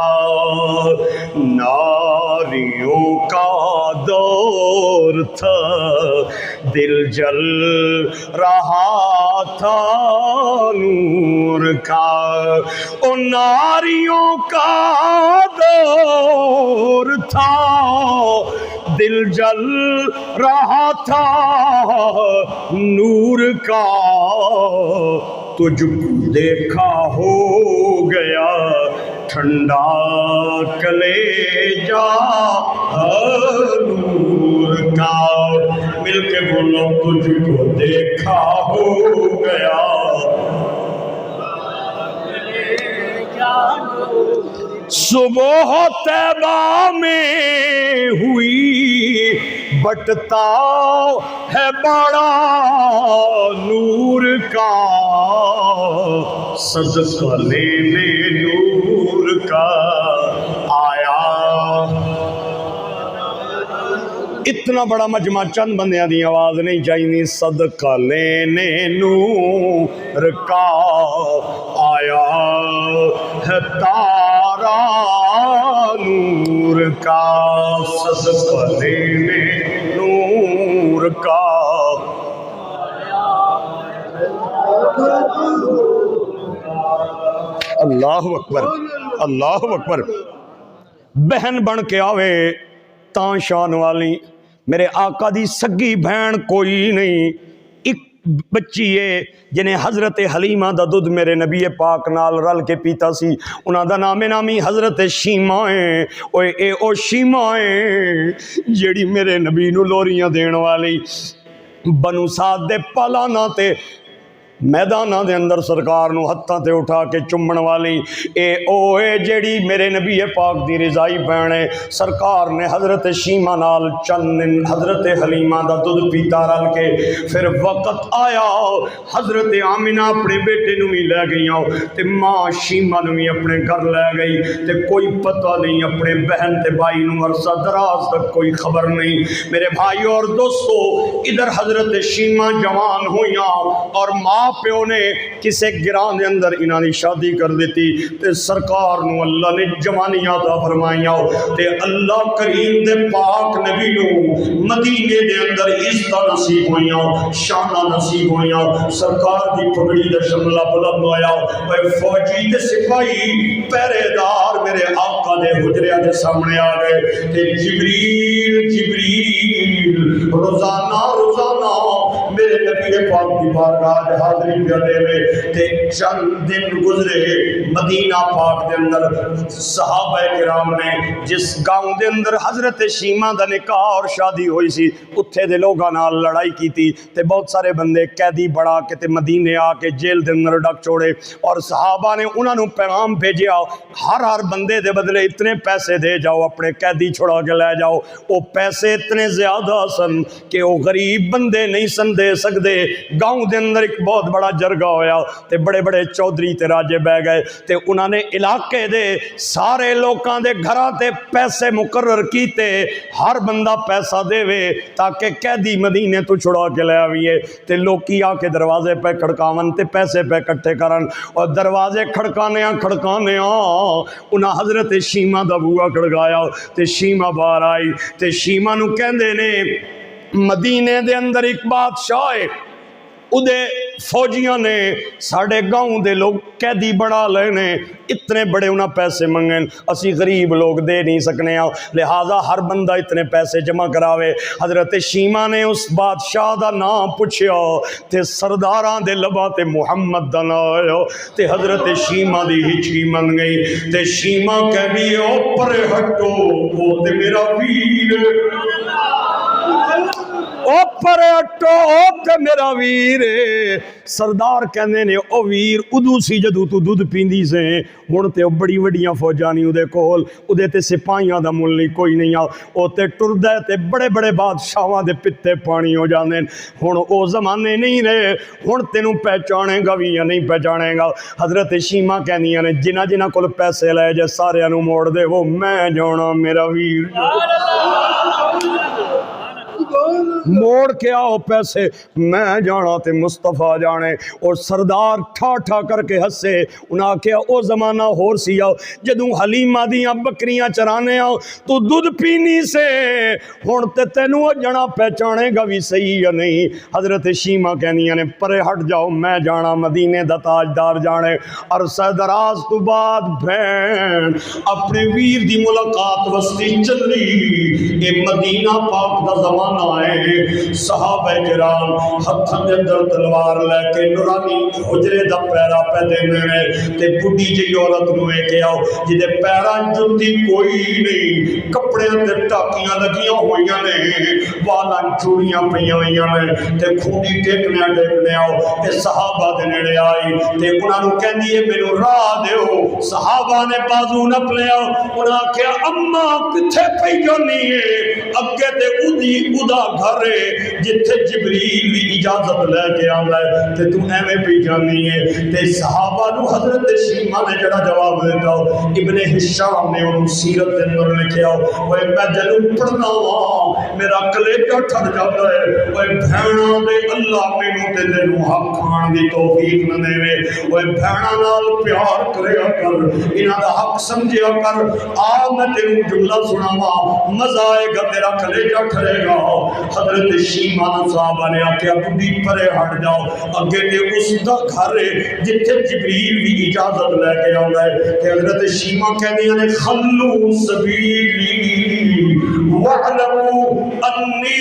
ناریوں کا دور تھا، دل جل رہا تھا نور کا، او ناریوں کا دور تھا، دل جل رہا تھا نور کا، تجھ کو دیکھا ہو گیا ٹھنڈا کلیجہ نور کا، مل کے بولو تجھ کو دیکھا ہو گیا صبح طیبہ میں ہوئی بٹتا ہے بڑا نور کا، صدقہ لینے نور کا آیا۔ اتنا بڑا مجمع چند بندیاں دی آواز نہیں چاہیے، صدقہ لینے نور کا آیا ہے تارا نور کا، صدقہ لینے نور کا۔ اللہ اکبر، اللہ اکبر۔ بہن بن کے آوے تاں شان والی، میرے آقا دی سگی بہن کوئی نہیں، ایک بچی ہے جنہیں حضرت حلیمہ دا دودھ میرے نبی پاک نال رل کے پیتا سی، انہاں دا نامی حضرت شیمہ ہے۔ او شیمہ ہے جیڑی میرے نبی نو لوریاں دین والی، بنو سعد دے پالانا تے میدانہ دے اندر سرکار نو ہتھاں تے اٹھا کے چمن والی، اے جیڑی میرے نبی پاک دی رضائی بہن ہے۔ سرکار نے حضرت شیمہ نال چند حضرت حلیمہ دا دودھ پیتا رل کے، پھر وقت آیا حضرت آمنہ اپنے بیٹے نو بھی لے گئی تے ماں شیمہ نو بھی اپنے گھر لے گئی، تے کوئی پتہ نہیں اپنے بہن تے بھائی نو عرصہ دراز تک کوئی خبر نہیں۔ میرے بھائی اور دوستو، ادھر حضرت شیمہ جوان ہویاں اور ماں پیو نے کسے گران دے اندر انہاں دی شادی کر دیتی، تے سرکار نو اللہ نے جوانی عطا فرمائیاں، تے اللہ کریم دے پاک نبی نو مدینے دے اندر عزت نصیب ہویاں، شانہ نصیب ہویاں، سرکار دی پگڑی دا شملہ بلند ہویا، اے فوجی تے سپاہی پہرے دار میرے آقا دے حجرے دے سامنے آ گئے، تے جبریل روزانہ میرے نبی پاک دی بارگاہ حاضری پہ دے میں، تے چند دن گزرے مدینہ پاک دے اندر صحابہ کرام نے جس گاؤں دے اندر حضرت شیمہ دا نکاح اور شادی ہوئی سی، اتھے دے لوگاں نال لڑائی کی تھی، تے بہت سارے بندے قیدی بڑھا کے تے مدینے آ کے جیل دے اندر ڈک چھوڑے، اور صحابہ نے انہاں نو پیغام بھیجیا، ہر بندے دے بدلے اتنے پیسے دے جاؤ، اپنے قیدی چھڑا کے لے جاؤ۔ وہ پیسے اتنے زیادہ سن کہ وہ غریب بندے نہیں سن دے سکتے۔ گاؤں دے اندر ایک بہت بڑا جرگہ ہویا، تے بڑے بڑے چودھری تے راجے بہ گئے، تے انہاں نے علاقے دے سارے لوکاں دے گھراں تے پیسے مقرر کیتے، ہر بندہ پیسہ دے وے تاکہ قیدی مدینے تو چھڑا کے لے آویے، تے لوکی آ کے دروازے پہ کھڑکاون تے پیسے پہ کٹھے کرن، اور دروازے کھڑکانے انہاں حضرت شیمہ دا بوا کھڑکایا، تے شیمہ باہر آئی، تے شیمہ نو کہندے نے مدینے دے اندر ایک بادشاہ ہے، ادھے فوجیاں نے ساڑھے گاؤں دے لوگ قیدی بڑھا لینے، اتنے بڑے انہاں پیسے منگن، اسی غریب لوگ دے نہیں سکنے آؤ، لہذا ہر بندہ اتنے پیسے جمع کراوے۔ حضرت شیمہ نے اس بادشاہ دا نام پوچھیا، تے سرداراں دے لبا تے محمد دا نام آیا، تے حضرت شیمہ دی ہچکی من گئی، تے شیمہ کہہ بھی او پر ہٹو، او تے میرا ویر، او پر ہٹو او تے میرا ویر۔ سردار کہنے نے او ویر ادو سی جدو تو دودھ پیندی سے، ہن تے بڑی وڈیاں فوجاں نہیں اودے کول، اودے تے سپاہیاں دا مل نہیں کوئی نہیں آ، او تے ٹردے تے بڑے بڑے بادشاہاں دے پتے پانی ہو جاندے، ہن او زمانے نہیں رہے، ہن تینوں پہچانے گا بھی یا نہیں پہچانے گا۔ حضرت شیمہ کہنیاں نے جنہ جنہ کول پیسے لے جے سارے نو موڑ دے، وہ میں جانا میرا ویر۔ موڑ کے آؤ پیسے میں جانا تے مصطفیٰ جانے. اور سردار ٹھا ٹھا کر کے ہسے. انہاں کیا او زمانہ ہور سی آؤ جدوں حلیمہ دیاں بکریاں چرانے آؤ تو دودھ پینی سے ہن تے تینوں جنا پہچانے گا بھی صحیح یا نہیں. حضرت شیمہ کہنیاں نے پرے ہٹ جاؤ میں جانا مدینے دا تاجدار جانے. عرصہ دراز تو بعد بہن اپنے ویر دی ملاقات وسطی چلی. اے مدینہ پاک دا زمانہ ہے. صحابہ کرام ہتھاں دے اندر تلوار لے کے نورانی حجرے دا پیرا پہ دینے نے تے بڈھی جی عورت نو اے کہ آؤ جدے پیراں جُتی کوئی نہیں, کپڑے تے ٹاکیاں لگیاں ہوئیاں نے, والاں چوڑیاں پئیاں ہوئیاں نے تے کھوڑی ٹیکنے آؤ. تے صحابہ دے نیڑے آئی تے انہاں نو کہندی ہے مینوں راہ دیو. صحابہ نے بازو نپ لیا. انہاں کہیا اماں کتھے پئی جانی ہے؟ اگے تے ادا گھر ہے جتھے جبریل بھی اجازت لے کے آندا ہے تے تو ایویں پئی جانی ہے. تے صحابہ نو حضرت شیمہ نے جڑا جواب دیتا ابن ہشام نے انہوں سیرت دے اندر لکھیا اوے میں جدوں پڑھنا وا میرا کلیجہ ٹھر جاتا ہے. اوے بھیڑاں دے اللہ مینوں تے تینوں حق کھان دی توفیق نہ دے. اوے بھیڑاں نال پیار کریا کر, انہاں دا حق سمجھیا کر. آ میں تینوں جملہ سناواں مزہ آئے گا تیرا کلیجہ ٹھرے گا. حضرت شیمہ صحابہ نے آکھیا بڈھی پرے ہٹ جاؤ اگے تے اس دا گھر ہے جتھے جبریل بھی اجازت لے کے آندا ہے. کہ حضرت شیمہ کہندیاں نے خلو سبیلی وَعْلَمُوا أَنِّي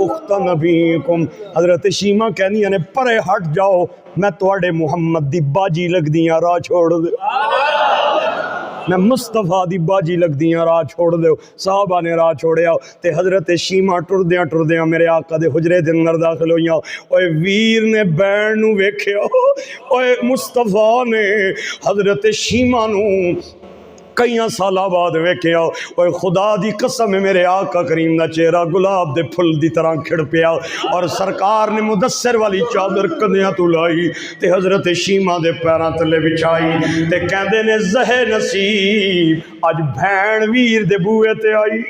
اخت نبیکم. حضرت شیمہ کہندیاں نے پرے ہٹ جاؤ میں تواڈے محمد دی باجی لگ دیاں راہ چھوڑ دے. میں مصطفیٰ دی باجی لگ دیاں راہ چھوڑ دیو. صحابہ نے راہ چھوڑیا تے حضرت شیمہ ٹردیاں میرے آقا دے حجرے دے اندر داخل ہوئیاں. اوے ویر نے بین نو ویکھیا, اوے مصطفیٰ نے حضرت شیمہ نو کئیاں سالہ بعد ویکھیا. اوے خدا دی قسم میرے آقا کریم دا چہرہ گلاب دے پھل دی طرح کھڑ پیا اور سرکار نے مدثر والی چادر کندیاں تو لائی تے حضرت شیمہ دے پیراں تلے بچھائی تے کہندے نے زہے نصیب اج بھین ویر دے بوئے تے آئی.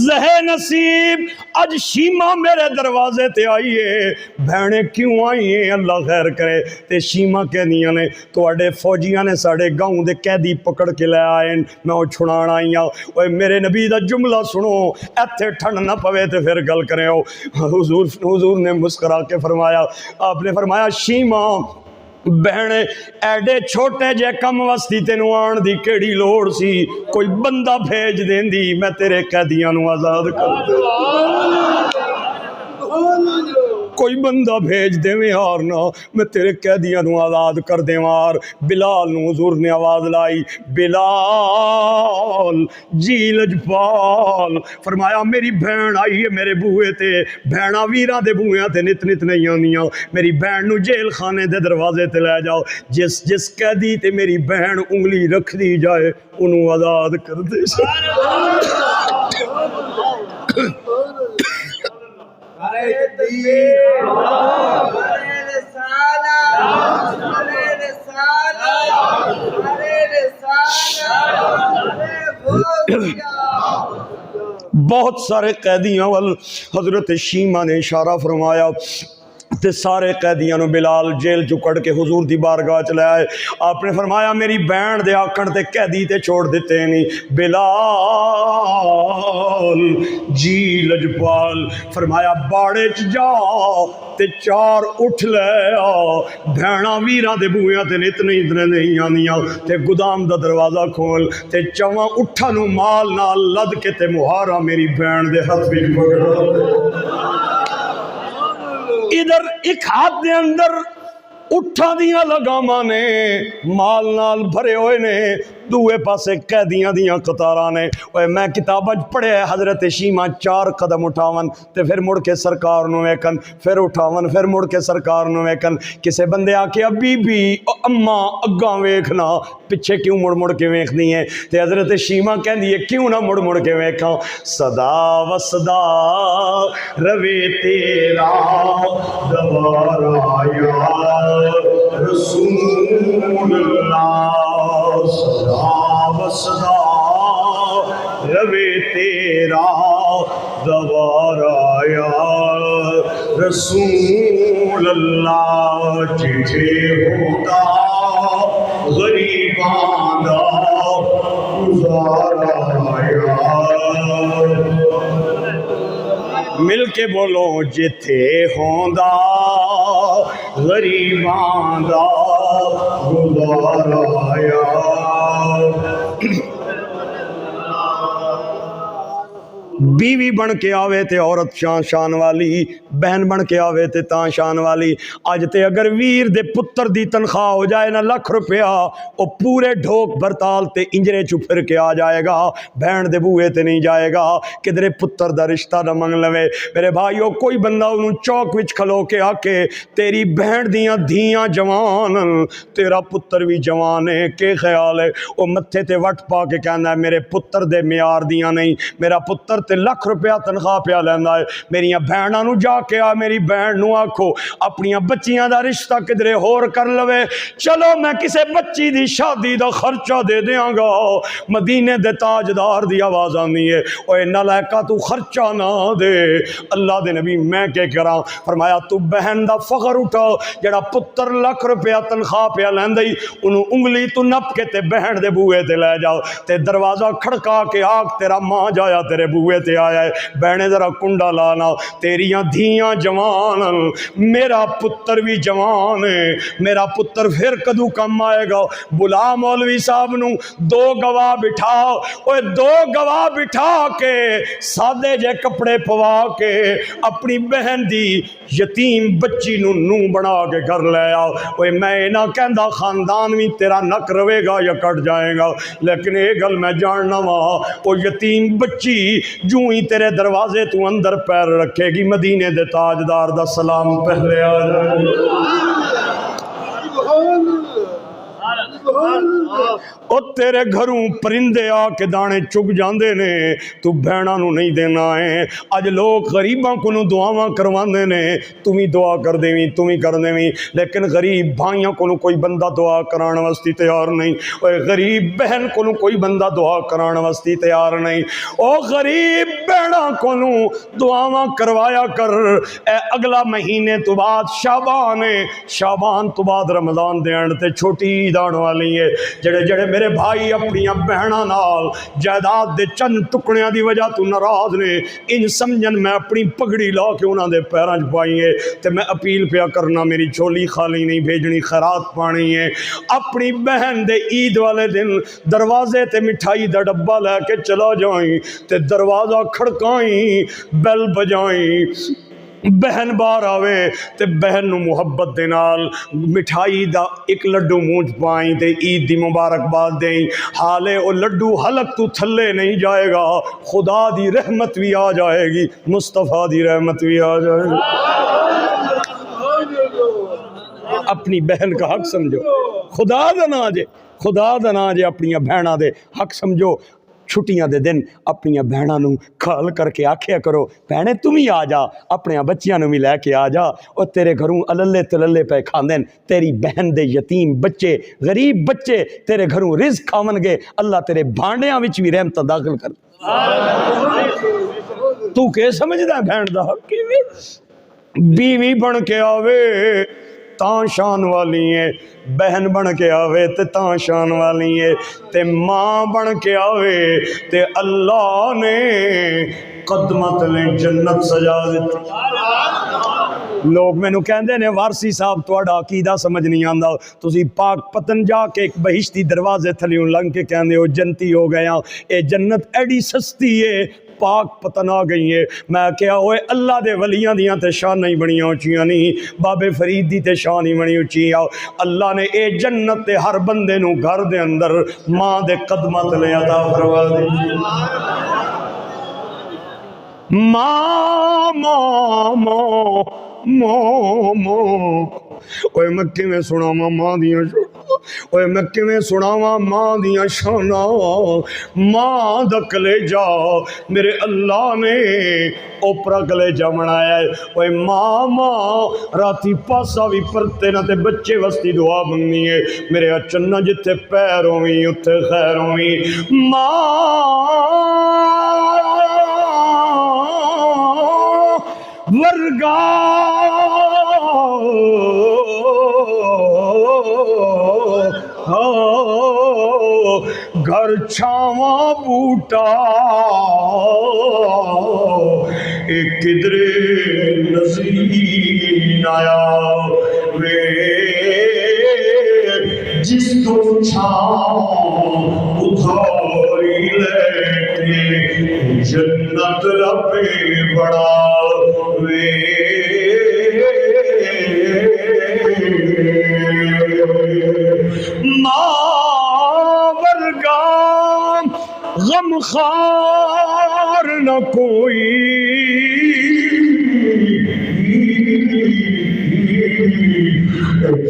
زہے نصیب اج شیمہ میرے دروازے تے آئی ہے. بھینے کیوں آئی ہیں اللہ خیر کرے. تے شیمہ کہنیاں نے تواڈے فوجیاں نے ساڑے گاؤں دے قیدی پکڑ کے لے آئے میں وہ چھڑان آئی ہوں. اوے میرے نبی دا جملہ سنو ایتھے ٹھنڈ نہ پوے تے پھر گل کریں ہو. حضور نے مسکرا کے فرمایا, آپ نے فرمایا شیمہ بہنے ایڈے چھوٹے جے کم وستی تینوں آن دی کیڑی لوڑ سی. کوئی بندہ بھیج دیندی میں تیرے قیدیاں نو آزاد کر دے. کوئی بندہ بھیج دے میں یار نہ میں تیرے قیدیاں نو آزاد کر دے وار. بلال نو حضور نے آواز لائی, بلال جی لجپال. فرمایا میری بہن آئی ہے میرے بوئے تے. بہناں ویراں دے بوئیاں تے نت نت نہیں آندیاں. میری بہن نو جیل خانے دے دروازے تے لے جاؤ. جس قیدی تے میری بہن انگلی رکھ دی جائے انہوں آزاد کر دے. بہت سارے قیدیاں وال حضرت شیمہ نے اشارہ فرمایا تے سارے قیدیاں نو بلال جیل چو کڑ کے حضور دی بارگاہ چلے آئے. آپ نے فرمایا میری بہن دے آکھن تے قیدی تے چھوڑ دیتے نہیں. بلال جی لجپال فرمایا باڑے چ جا تے چار اٹھ لے آ. بہناں ویراں دے بوئیاں تے نت نہیں آندیاں تے گودام دا دروازہ کھول تے چواں اٹھاں نو مال نال لد کے تے مہارا میری بہن دے ہاتھ وچ پکڑا. ادھر ایک ہاتھ دے اندر اٹھا دیاں لگاماں نے مال نال بھرے ہوئے نے, دوے پاسے قیدیاں دیاں قطاراں نے. اوے میں کتاباں پڑھے حضرت شیمہ 4 قدم اٹھاون تے پھر مڑ کے سرکار نو ویکھن, پھر اٹھاون پھر مڑ کے سرکار نو ویکھن. کسے بندے آکھے بی بی اماں اگاں ویکھنا پیچھے کیوں مڑ مڑ کے ویکھنی ہے. تے حضرت شیمہ کہندی ہے کیوں نہ مڑ مڑ کے ویکھاں. صدا وصدا روے تیرا دوبارہ یا رسول اللہ دوبارہ یا رسول اللہ جتھے ہوتا غریباں دا گزارا یا مل کے بولو جتھے ہوندا غریباں دا گزارا یا بیوی بن کے آوے تے عورت شان والی، بہن بن کے آوے تے تاں شان والی۔ اج تے اگر ویر دے پتر دی تنخواہ ہو جائے نہ لاکھ روپیہ، او پورے ڈھوک برتال تے انجرے چو پھر کے آ جائے گا، بہن دے بوئے تے نہیں جائے گا، کدرے پتر دا رشتہ نہ منگ لوے۔ میرے بھائیو، کوئی بندہ انہوں چوک وچ کھلو کے آکے تیری بہن دیاں دھیاں جوان، تیرا پتر بھی جوان ہے، کے خیال ہے؟ او متھے تے وٹ پا کے کہنا ہے میرے پتر دے میار دیاں نہیں، میرا پتر تے لاکھ روپیہ تنخواہ پیا لینا ہے۔ میریاں بہناں نو جا کے آ، میری بہن نو آکھو اپنیاں بچیاں دا رشتہ کدرے ہور کر لوے، چلو میں کسے بچی دی شادی دا خرچہ دے دیاں گا۔ مدینے دے تاجدار دی آواز آنی ہے، اوے نالائکا تو خرچہ نہ دے۔ اللہ دے نبی میں کے کراں؟ فرمایا تو بہن دا فخر اٹھا، جڑا پتر لاکھ روپیہ تنخواہ پیا لیندی، انہوں انگلی تو نپ کے تے بہن دے بوئے تے لے جاؤ، تے دروازہ کھڑکا کے آگ تیرا ماں جایا تیرے بوئے تے آیا ہے، بہنے ذرا کنڈا لانا، تیریاں دھیاں جوان، میرا پتر بھی جوان ہے، میرا پتر پھر کدو کم آئے گا؟ بلا مولوی صاحب نو، دو گواہ بٹھا، اوے دو گواہ بٹھا کے سادے جے کپڑے پوا کے اپنی بہن دی یتیم بچی نو بنا کے گھر لے آؤ۔ اوے میں نہ کہندا خاندان بھی تیرا نک روے گا یا کٹ جائے گا، لیکن ایک گل میں جاننا وا، او یتیم بچی جو ہی تیرے دروازے تو اندر پیر رکھے گی، مدینے دے تاجدار دا سلام پہلے آ جائے۔ او تیرے گھروں پرندے آ کے دانے چگ جاندے نے، تو بہناں نو نہیں دینا ہے۔ اج لوگ غریباں کو نو دعاواں کرواندے نے، تم ہی دعا کر دیویں، تم ہی کر دیویں، لیکن غریب بھائیاں کو نو کوئی بندہ دعا کران واسطے تیار نہیں۔ اوے غریب بہن کو نو کوئی بندہ دعا کران واسطے تیار نہیں۔ او غریب بہناں کو نو دعاواں کروایا کر۔ اے اگلا مہینے تو بعد شعبان ہے، شعبان تو بعد رمضان دے اینڈ تے چھوٹی عید آن والی ہے۔ جڑے جڑے میرے بھائی اپنیاں بہناں نال جائیداد دے چند ٹکڑیاں دی وجہ تو ناراض نے، ان سمجھن میں اپنی پگڑی لا کے انہاں دے پیراں وچ پائی ہے تے میں اپیل پیا کرنا، میری جھولی خالی نہیں بھیجنی، خیرات پانی ہے۔ اپنی بہن دے عید والے دن دروازے تے مٹھائی دا ڈبہ لے کے چلا جائیں تے دروازہ کھڑکائیں، بیل بجائیں، بہن باہر آوے تے بہن نو محبت دے نال مٹھائی دا ایک لڈو منہ پائیں تے عید دی مبارکباد دیں۔ حالے او لڈو حلق تو تھلے نہیں جائے گا، خدا دی رحمت بھی آ جائے گی، مصطفیٰ دی رحمت بھی آ جائے گی۔ اپنی بہن کا حق سمجھو، خدا دا نا جے، خدا دا نا جے، اپنی بہناں دے حق سمجھو۔ چھٹیاں دے دن اپنی بہناں نو کھال کر کے آکھیا کرو، بہنے تم ہی آ جا، اپنے بچیاں نو بھی لے کے آ جا، اور تیرے گھروں اللے تللے پہ کھاندن، تیری بہن دے یتیم بچے، غریب بچے تیرے گھروں رزق کھاون گے، اللہ تیرے بھانڈیاں وچ بھی رحمت داخل کر۔ تو کہ سمجھدا ہے بہن دا حق کیویں؟ بیوی بن کے آوے تاں شان والی ہے، بہن بن کے آوے تے تاں شان والی ہے، تے ماں بن کے آوے تے اللہ نے قدمت لے جنت سجا دیتی۔ لوگ میں نو کہندے نے وارسی صاحب تواڈا عقیدہ سمجھ نہیں آندا، تسی پاک پتن جا کے ایک بہشتی دروازے تھلیوں لنگ کے کہندے ہو جنتی ہو گیا، اے جنت ایڈی سستی ہے، پاک پتن آ گئی ہے۔ میں کہا ہوئے اللہ دے ولیاں دیاں تے شان نہیں بنیاں اچھیاں نہیں، بابے فرید دی تے شان نہیں بنی اچھی آؤ۔ اللہ نے اے جنت تے ہر بندے نو گھر دے اندر ماں دے قدمت لے عطا فرما دی۔ ماں ماں ماں ماں ماں، اوے مکے میں سنا ماں دیاں اوے مکے میں سنا ماں دیاں شانا، ماں دا کلیجا میرے اللہ نے اوپرا کلیجا بنایا ہے۔ اوے ماں ماں راتی پاسا بھی پرتے نہ تے بچے وستی دعا منگنی ہے، میرے اچنا جتے پیر ہوئی اتھے خیر ہوئی۔ ماں ورگا گھر چھاواں بوٹا ایک کدرے نظرین آیا وے جس تو چھاؤں ادھاری لے کے جنت رب بڑا وے غم خار نہ کوئی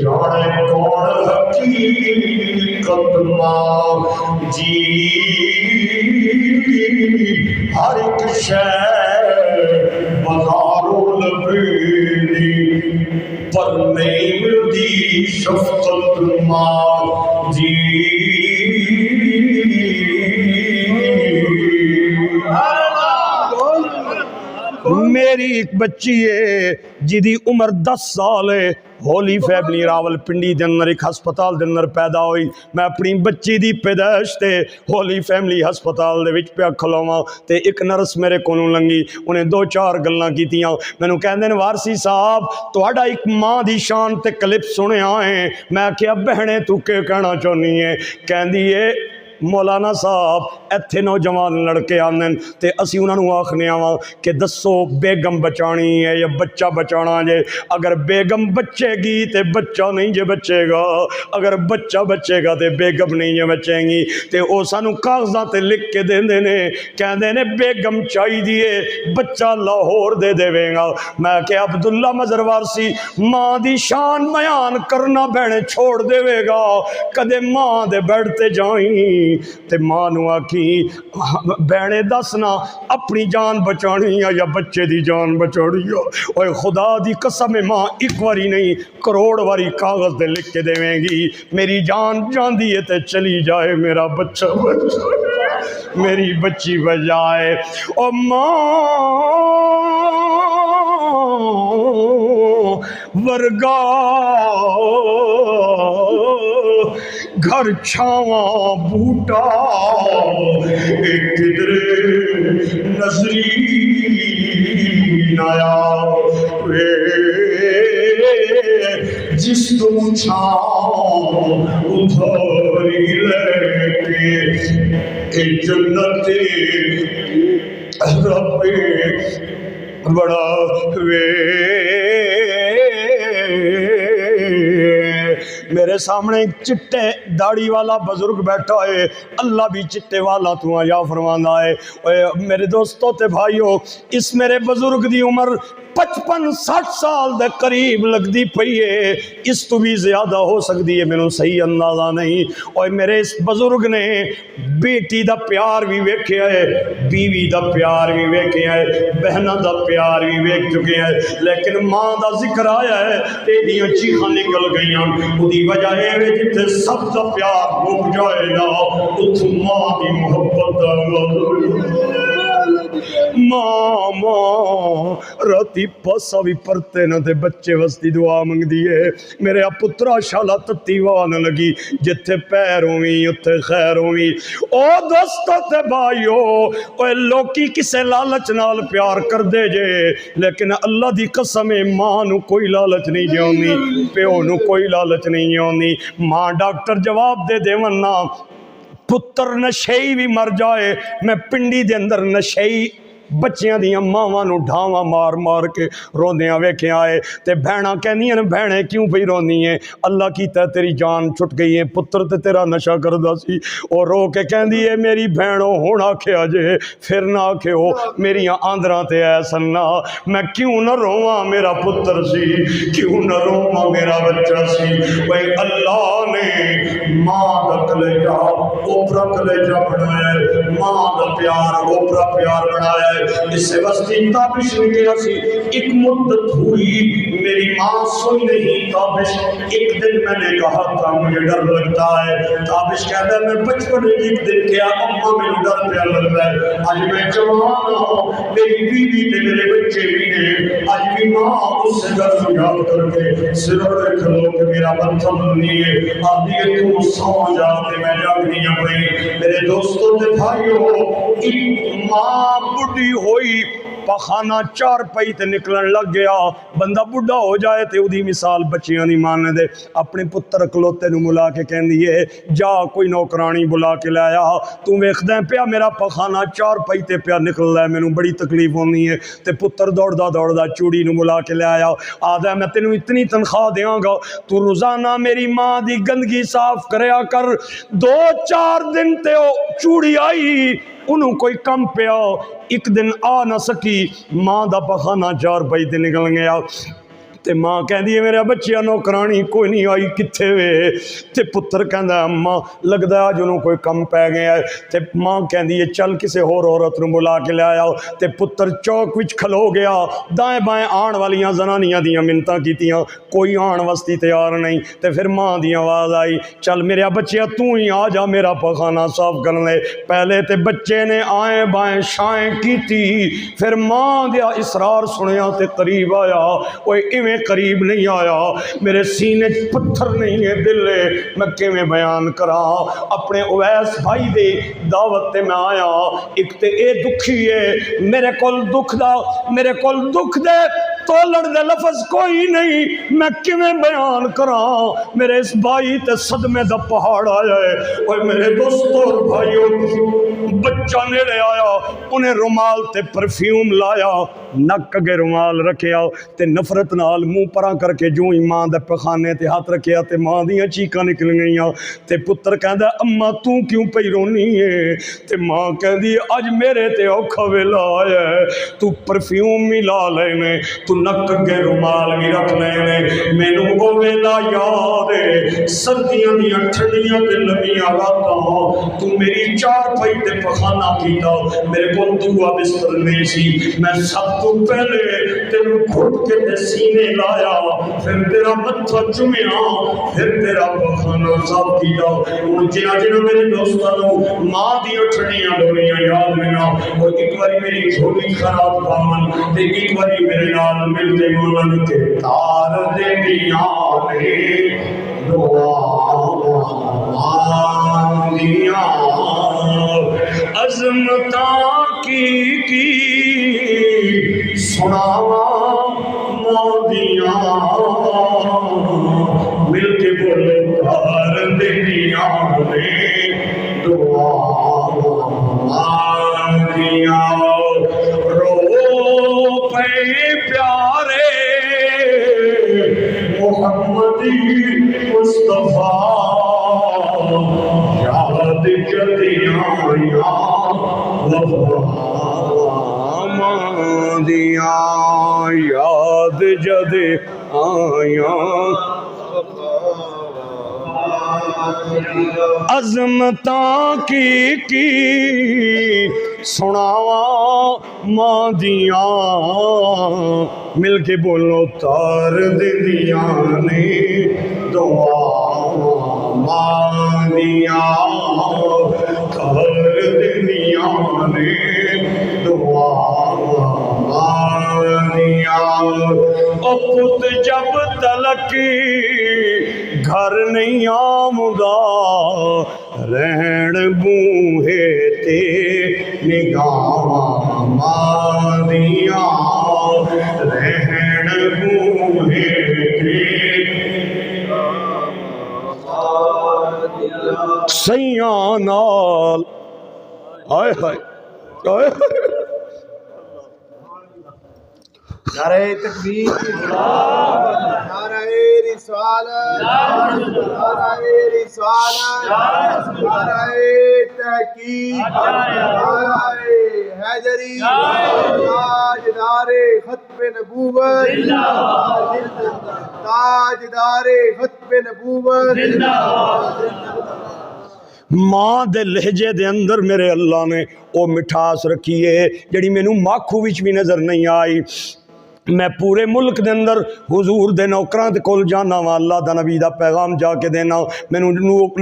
جانے کون حقیقت ماں جی ہر ایک شے بازاروں لبیلی پر نہیں ملتی شفقت ماں جی میری ایک بچی ہے جدی عمر 10 سال ہے ہولی فیملی راول پنڈی دے اندر ایک ہسپتال دے اندر پیدا ہوئی میں اپنی بچی دی پیدائش تے ہولی فیملی ہسپتال دے وچ پیا کھلواں تے ایک نرس میرے کولوں لنگی انہیں 2-4 گلاں کیتیاں مینوں کہندے نے وارسی صاحب تہاڈا ایک ماں دی شان تے کلپ سنیا ہے میں کہیا بہنے تو کے کہنا چاہنی ہے کہندی ہے مولانا صاحب ایتھے نوجوان لڑکے آندن تے اسی انہاں نوں آکھنے آواں کہ دسو بیگم بچانی ہے یا بچہ بچانا جے اگر بیگم بچے گی تے بچہ نہیں جے بچے گا اگر بچہ بچے گا تے بیگم نہیں جے بچیں گی تے او سانوں کاغذاں تے لکھ کے دیندے نے کہندے نے بیگم چاہی دیے بچہ لاہور دے دیویں گا میں کہ عبداللہ مظہر وارسی ماں دی شان بیان کرنا بہنے چھوڑ دیوے گا کدے ماں دے بیٹھتے جائیں تے ماں نو آکھی بہنے دسنا اپنی جان بچانی یا بچے دی جان بچانی اوے خدا دی قسم ماں ایک واری نہیں کروڑ واری کاغذ دے لکھ کے دیویں گی میری جان جاندی ہے تے چلی جائے میرا بچہ بچہ میری بچی بجائے او ماں ورگا گھر چھاواں بوٹا ایک کدرے نظرین آیا وے جس تو چھاؤں ادھاری لے کے جنت رب بڑا وے میرے سامنے ایک چٹے داڑھی والا بزرگ بیٹھا ہے اللہ بھی چٹے والا تو آیا فرمانا ہے میرے دوستوں تے بھائیو اس میرے بزرگ دی عمر 55-60 سال دے قریب لگ دی پئی ہے اس تو بھی زیادہ ہو سکتی ہے میں نے صحیح اندازہ نہیں اور میرے اس بزرگ نے بیٹی دا پیار بھی ویکھیا ہے بیوی دا پیار بھی ویکھیا ہے بہنہ دا پیار بھی ویکھ چکے ہیں لیکن ماں دا ذکر آیا ہے تیریاں چیخاں نکل گئیاں دی وجہ ہے جتھے سب دا پیار رک جائے گا اتھو ماں دی محبت دا ماں راتی پاسا بھی پرتے نہ تے بچے وستی دعا منگ دیئے میرے پترا شالا تتی وان لگی جتھے پیر ہوئی اتھے خیر ہوئی او دوستو تے بھائیو اوے لوکی کسے لالچ نال پیار کر دے جے لیکن اللہ دی قسم ماں نو کوئی لالچ نہیں جاؤنی پیو نو کوئی لالچ نہیں جاؤنی ماں ڈاکٹر جواب دے دے وننا پتر نشئی بھی مر جائے میں پنڈی دے اندر نشئی بچیاں دیاں ماواں نو ڈھاواں مار مار کے روندیاں ویکھے آئے تے بہناں کہنیاں نے بہنے کیوں پئی رونی ہے اللہ کیتا تیری جان چھٹ گئی ہے پتر تے تیرا نشہ کردا سی اور رو کے کہندی ہے میری بہنوں ہن آکھیا جے پھر نہ آکھیو میریاں آندراں تے ایسن نہ میں کیوں نہ رواں میرا پتر سی کیوں نہ رواں میرا بچہ سی اوے اللہ نے ماں دا کلیجہ اوپرا کلیجہ بنایا ہے، ماں دا پیار اوپرا پیار بنایا ہے۔ اس سے وسطی تابش نے کیا سی، ایک مدت ہوئی میری ماں سوئی نہیں۔ تابش ایک دن میں نے کہا تھا مجھے ڈر لگتا ہے، تابش کہتا ہے میں بچپن میں ایک دن کیا اماں میں ڈر پیا لگتا ہے، آج میں جوان ہوں، میری بیوی تے میرے بچے بھی نے، آج بھی ماں اس سے ڈر یاد کر کے سرڑے کھلو کہ میرا مطلب نہیں ہے، آدھی ہے تم سو جاتے میں جاگنیاں پئی۔ میرے دوستوں تے بھائیوں، ایک ماں بڑھی ہوئی پخانہ چار پئی تے نکلن لگ گیا، بندہ بڑھا ہو جائے تے اودی مثال بچیاں نہیں ماننے دے، اپنے پتر کلوتے نو ملا کے کہندی ہے جا کوئی نوکرانی بلا کے لایا، تو ویکھدا پیا میرا پخانہ چار پئی تے پیا نکل رہا ہے، مینوں بڑی تکلیف ہونی ہے، تے پتر دوڑدا دوڑدا چوڑی نو ملا کے لایا، آدھا میں تینوں اتنی تنخواہ دیاں گا تو روزانہ میری ماں دی گندگی صاف کریا کر۔ دو چار دن تے او چوڑی آئی، انہوں کوئی کم پیا، ایک دن آ نہ سکی، ماں دا پخانہ چار پئی تے نکل گیا، تے ماں کہندی ہے میرا بچیا نوکرانی کوئی نہیں آئی کتھے وے، تے پتر کہندا ہے اماں لگدا ہے اج انہوں کوئی کم پہ گیا ہے، تے ماں کہندی ہے چل کسے ہور عورت نو بلا کے لے آؤ، تے پتر چوک وچ کھلو گیا، دائیں بائیں آن والیاں زنانیاں دیاں منتاں کیتیاں، کوئی آن واسطی تیار نہیں، تے پھر ماں دی آواز آئی چل میرا بچیا تو ہی آ جا میرا پخانہ صاف کرنے، پہلے تے بچے نے آئیں بائیں شائیں کیتی، پھر ماں دیا اسرار سنیا تے قریب آیا، اوے ایویں قریب نہیں آیا، میرے سینے پتھر نہیں ہے دل ہے، میں کیویں بیان کراں، اپنے اویس بھائی دے دعوت تے میں آیا، ایک تے اے دکھی ہے، میرے کول دکھ دے تولڑ دے لفظ کوئی نہیں، میں کیویں بیان کراں، میرے اس بھائی تے صدمے دا پہاڑ آیا ہے، اوے میرے دوستوں اور بھائیوں، بچہ نیڑے آیا، انہیں رومال تے پرفیوم لایا، نک اگے رومال رکھیا تے نفرت نال منہ پراں کر کے جو ہی ماں دے پخانے تے ہاتھ رکھیا تے ماں دیاں چیکاں نکل گئیاں، تے پتر کہندا اماں تو کیوں پئی رونی ہے، تے ماں کہندی اج میرے تے اوکھا ویلا آیا ہے، تو پرفیوم بھی لا لینے، تو نک اگے رومال بھی رکھ لینے، مینوں او ویلا یاد ہے سردیاں دیاں ٹھنڈیاں تے لمیاں راتاں، تو میری چار پئی تے پخانہ کیتا، میرے کو دعا بستر نہیں سی، میں سب تو پہلے تینوں گھٹ کے تے سینے لایا، پھر تیرا متھا چومیا، پھر تیرا پخانہ صاف کیتا، جنہ جنہ میرے دوستانوں ماں دی ٹھنڈیاں ڈوریاں یاد لینا، اور ایک باری میری جھولی خراب پامن تے ایک باری میرے نال ملتے مولن کے تار دے دیاں نے دعا مانگیاں، عظمتاں کی سناواں مانگیاں، مل کے بولو تار دے دیاں نے دعا مانگیاں، رو پے پیارے محمدی مصطفیٰ، یاد جدیاں یا وفا ماندیاں، یاد جد آیاں عظمتاں کی سناواں ماں دیاں، مل کے بولو تار دیاں نے دعا ماں دیاں، تار دیاں نے دعا ماں دیاں، او پت جب تلک گھر نہیں آمدا، رہن بوہے تے نگاہ ماں دیاں، رہن بوہے تے سیاں نال، ہائے ہائے ہائے ہائے، نعرہ تکبیر، نعرہ رسالت، نعرہ رسالت، نعرہ تحقیق، نعرہ حیدری، تاجدار ختم نبوت، تاجدار ختم نبوت، ماں دے لہجے دے اندر میرے اللہ نے او مٹھاس رکھی ہے جڑی مینوں ماکھو وچ بھی نظر نہیں آئی۔ میں پورے ملک دے اندر حضور دے نوکراں دے کول جانا وا، اللہ دا نبی دا پیغام جا کے دینا، مینوں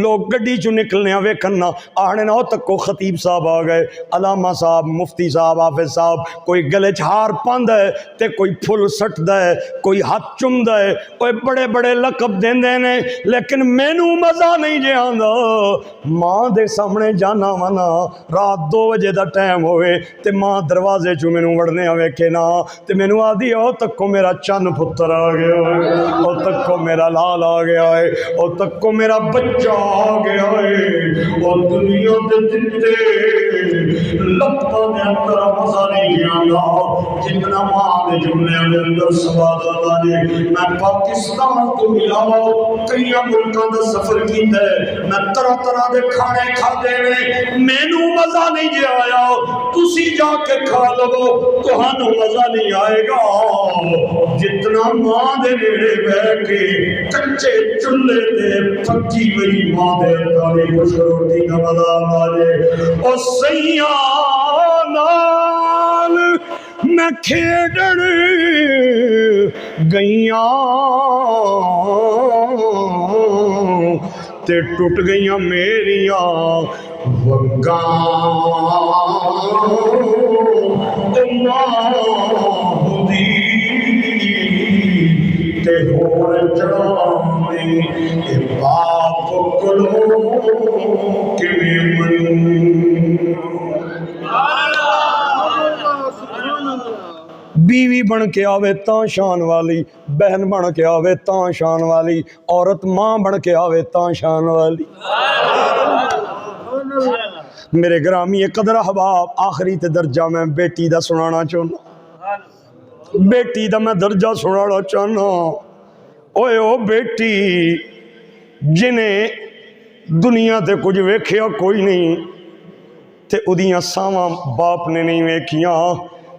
لوگ گڈی چوں نکلنے ویکھن نہ آہنے نہ تک کو خطیب صاحب آ گئے، علامہ صاحب، مفتی صاحب، حافظ صاحب، کوئی گلے چ ہار پاندا ہے تے کوئی پھل سٹدا ہے، کوئی ہاتھ چومدا ہے، اوے بڑے بڑے لقب دیندے نے، لیکن مینوں مزہ نہیں جے آندا۔ ماں دے سامنے جانا وا نا، رات 2 بجے دا ٹائم ہوئے تے ماں دروازے چوں مینوں وڑنے ویکھے نا تے مینوں آدھی او تک کو میرا چن پتر آ گیا ہے، او تک کو میرا لال آ گیا ہے، او تک کو میرا بچہ آ گیا ہے، او دنیا دے دتے لپاں دے اندر مزہ نہیں آندا جتنا ماں دے جملے دے اندر سواد آندا جے۔ میں پاکستان تو علاوہ کئی ملکاں دا سفر کیتا ہے، میں طرح طرح دے کھانے کھادے نے، مینوں مزہ نہیں جے آیا، تسی جا کے کھا لو تہانوں مزہ نہیں آئے گا جتنا ماں دے نیڑے بیٹھ کے کچے چولہے تے پکی ہوئی ماں دے تالی خوش روٹی کا مزہ آ جائے۔ اور سیاں نال میں کھیڈن گئیاں تے ٹوٹ گئیاں میریاں وگاں، تے ہور چڑھاویں اے باپ کلو کیویں من۔ بیوی بن کے آوے تاں شان والی، بہن بن کے آوے تاں شان والی، عورت ماں بن کے آوے تاں شان والی۔ میرے گرامی قدر احباب، آخری تے درجہ میں بیٹی دا سنانا چاہنا، بیٹی دا میں درجہ سنانا چاہنا۔ اوے او بیٹی جنہیں دنیا تے کچھ ویکھیا کوئی نہیں تے ادیاں ساواں باپ نے نہیں ویکھیاں۔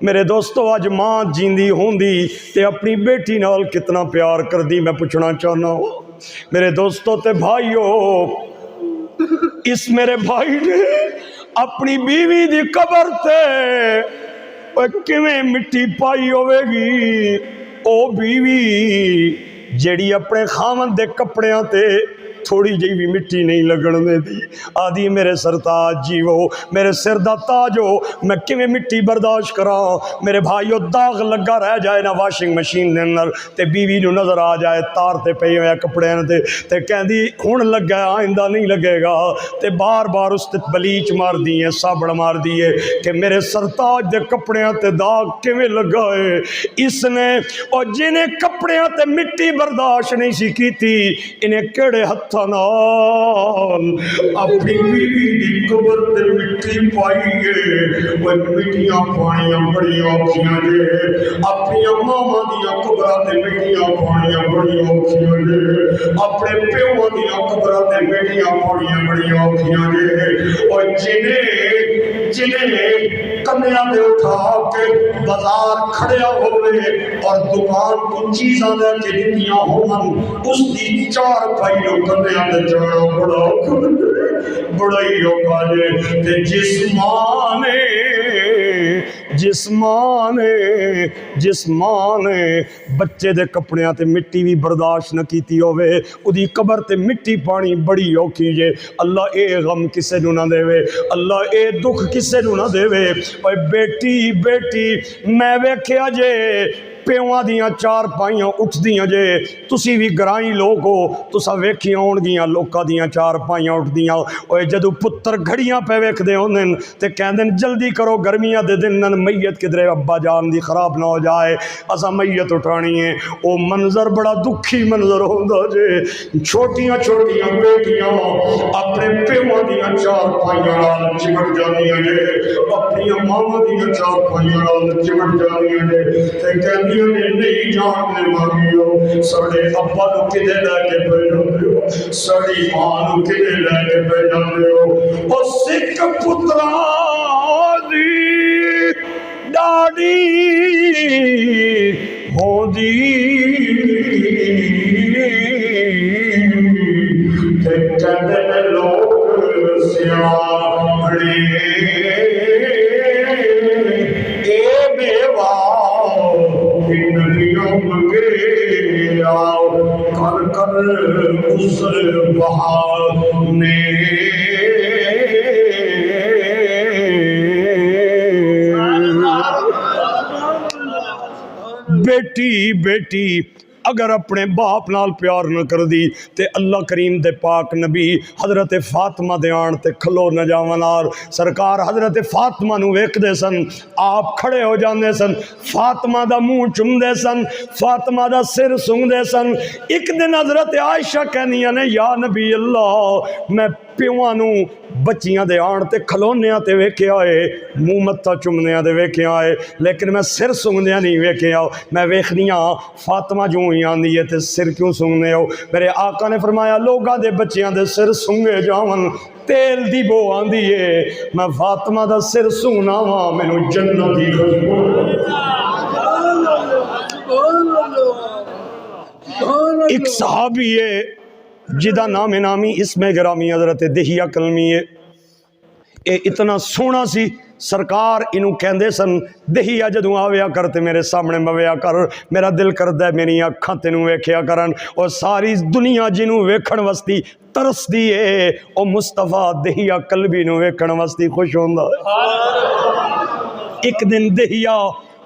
میرے دوستو آج ماں جیندی ہوندی تے اپنی بیٹی نال کتنا پیار کر دی میں پوچھنا چاہنا۔ میرے دوستو تے بھائیو، اس میرے بھائی نے اپنی بیوی دی قبر تے کیویں مٹی پائی ہوئے گی، او بیوی جیڑی اپنے خاوند دے کپڑیاں تے تھوڑی جی بھی مٹی نہیں لگن دے دی، آدھی میرے سرتاج جی وہ میرے سر دا تاج ہو، میں کیویں مٹی برداشت کراں۔ میرے بھائیو داغ لگا رہ جائے نا واشنگ مشین دے اندر تے بیوی نو نظر آ جائے تار تے پئی ہوئے کپڑے تے کہندی ہن لگا آئندہ نہیں لگے گا تے بار بار اس تے بلیچ مار دیئے، صابن مار دیئے کہ میرے سرتاج دے کپڑیاں تے داغ کیویں لگا ہے۔ اس نے اور جنہیں کپڑیاں تے مٹی برداشت نہیں سی کیتی، انہیں کیڑے ہتھ نال اپنی بیوی دی قبر تے مٹی پائیے۔ وہ مٹیاں پانیاں بڑی اوکھیاں جے، اپنی ماما دیاں قبراں تے مٹیاں پانیاں بڑی اوکھیاں جے، اپنے پیو دیاں قبراں تے مٹیاں پانیاں بڑی اوکھیاں جے۔ اور جنہیں کنیاں دے اٹھا کے بازار کھڑیا ہوئے اور دکان کو چیزاں دے کے دنیا ہومن، اس دی 4 پائیوں کنیاں دے چڑھا بڑا ہی ہوگا جے۔ تے جسمانے بچے دے کپڑیاں تے مٹی بھی برداشت نہ کیتی ہوئے، ادھی قبر تے مٹی پانی بڑی اوکھی جے۔ اللہ اے غم کسے نو نہ دے وے، اللہ اے دکھ کسے نو نہ دے وے۔ اے بیٹی میں ویکھیا جے پیواں دیاں 4 پائیاں اٹھ دیاں جے، تسی بھی گرائیں لوگ ہو، تسا ویکھیاں ہون گیاں لوکاں دیاں 4 پائیاں اٹھ دیاں۔ اوے جدو پتر گھڑیاں پہ ویکھ دے ہوندن تے کہندن جلدی کرو گرمیاں دے دن نن میت کدرے ابا جان دی خراب نہ ہو جائے، اسا میت اٹھانی ہے۔ او منظر بڑا دکھی منظر ہوندا جے، چھوٹیاں چھوٹیاں بیٹیاں اپنے پیواں دیاں 4 پائیاں نال چمٹ جاندیاں جے، اپنی ماواں دیاں 4 پائیاں نال چمٹ جاندیاں جے تے کہندی نہیں جاننے والیو، سڑے ابا نو کدے لے کے پہ جاندے ہو، سڑی ماں نو کدے لے کے پہ جاندے ہو۔ او سکھ پتراں دی ڈاڈی ہوندی تے کہندے نے لوگ بیٹی بیٹی اگر اپنے باپ نال پیار نہ کر دی تے اللہ کریم دے پاک نبی حضرت فاطمہ دے آن تے کھلو نہ جاونار سرکار حضرت فاطمہ نو ویکھ دے سن آپ کھڑے ہو جاندے سن فاطمہ دا منہ چوم دے سن فاطمہ دا سر سونگ دے سن ایک دن حضرت عائشہ کہنیاں نے یا نبی اللہ میں پیواں نو بچیاں دے آن تے کھلونیاں تے ویکھیا اے منہ متھا چومنیاں تے ویکھیا اے لیکن میں سر سونگدیاں نہیں ویکھیا میں ویکھنیاں فاطمہ جو ہی آندی ہے تے سر کیوں سونگنے ہو میرے آقا نے فرمایا لوگاں دے بچیاں دے سر سونگے جاون تیل دی بو آندی ہے میں فاطمہ دا سر سونگنا وا مینوں جنت دی خوشبو ایک صحابی ہے جدا نام نامی اسم گرامی حضرت دہیہ کلمی ہے اے اتنا سونا سی سرکار انہوں کہندے سن دہیہ جدوں آویا کرتے میرے سامنے مویا کر میرا دل کردہ ہے میری اکھاں تینوں ویکھیا کرن اور ساری دنیا جنوں ویکھن وستی ترس دی ہے او مصطفیٰ دہیہ کلبی نوں ویکھن وستی خوش ہوندا ایک دن دہیہ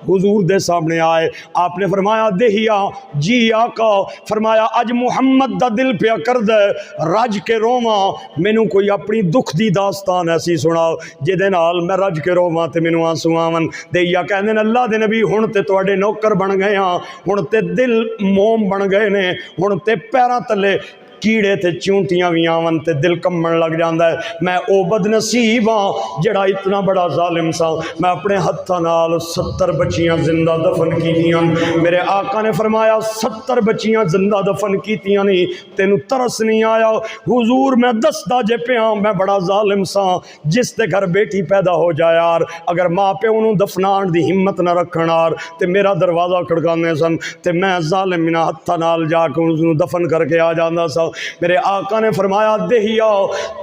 حضور دے سامنے آئے آپ نے فرمایا دہیا جی آقا فرمایا اج محمد دا دل پیا کر دے رج کے روواں مینوں کوئی اپنی دکھ دی داستان ایسی سناؤ جدے نال میں رج کے روواں تے مینوں آنسو آون دہیا کہندے نے اللہ دے نبی ہن تے تواڈے نوکر بن گئے ہاں ہن تے دل موم بن گئے نے ہن تے پیراں تلے کیڑے تے چونٹیاں بھی آون تے دل کمن لگ جاندا ہے میں او بد نصیب ہاں جڑا اتنا بڑا ظالم سا میں اپنے ہتھاں نال 70 بچیاں زندہ دفن کیتیاں میرے آقا نے فرمایا 70 بچیاں زندہ دفن کیتیاں نہیں تینوں ترس نہیں آیا حضور میں دسدا جے پیاں میں بڑا ظالم سا جس دے گھر بیٹی پیدا ہو جائے یار اگر ماں پیو نوں دفنان دی ہمت نہ رکھن یار تے میرا دروازہ کھڑکانے سن تے میں ظالم انہاں ہتھاں نال جا کے اس نوں دفن کر کے آ جاندا سا میرے آقا نے فرمایا دہیا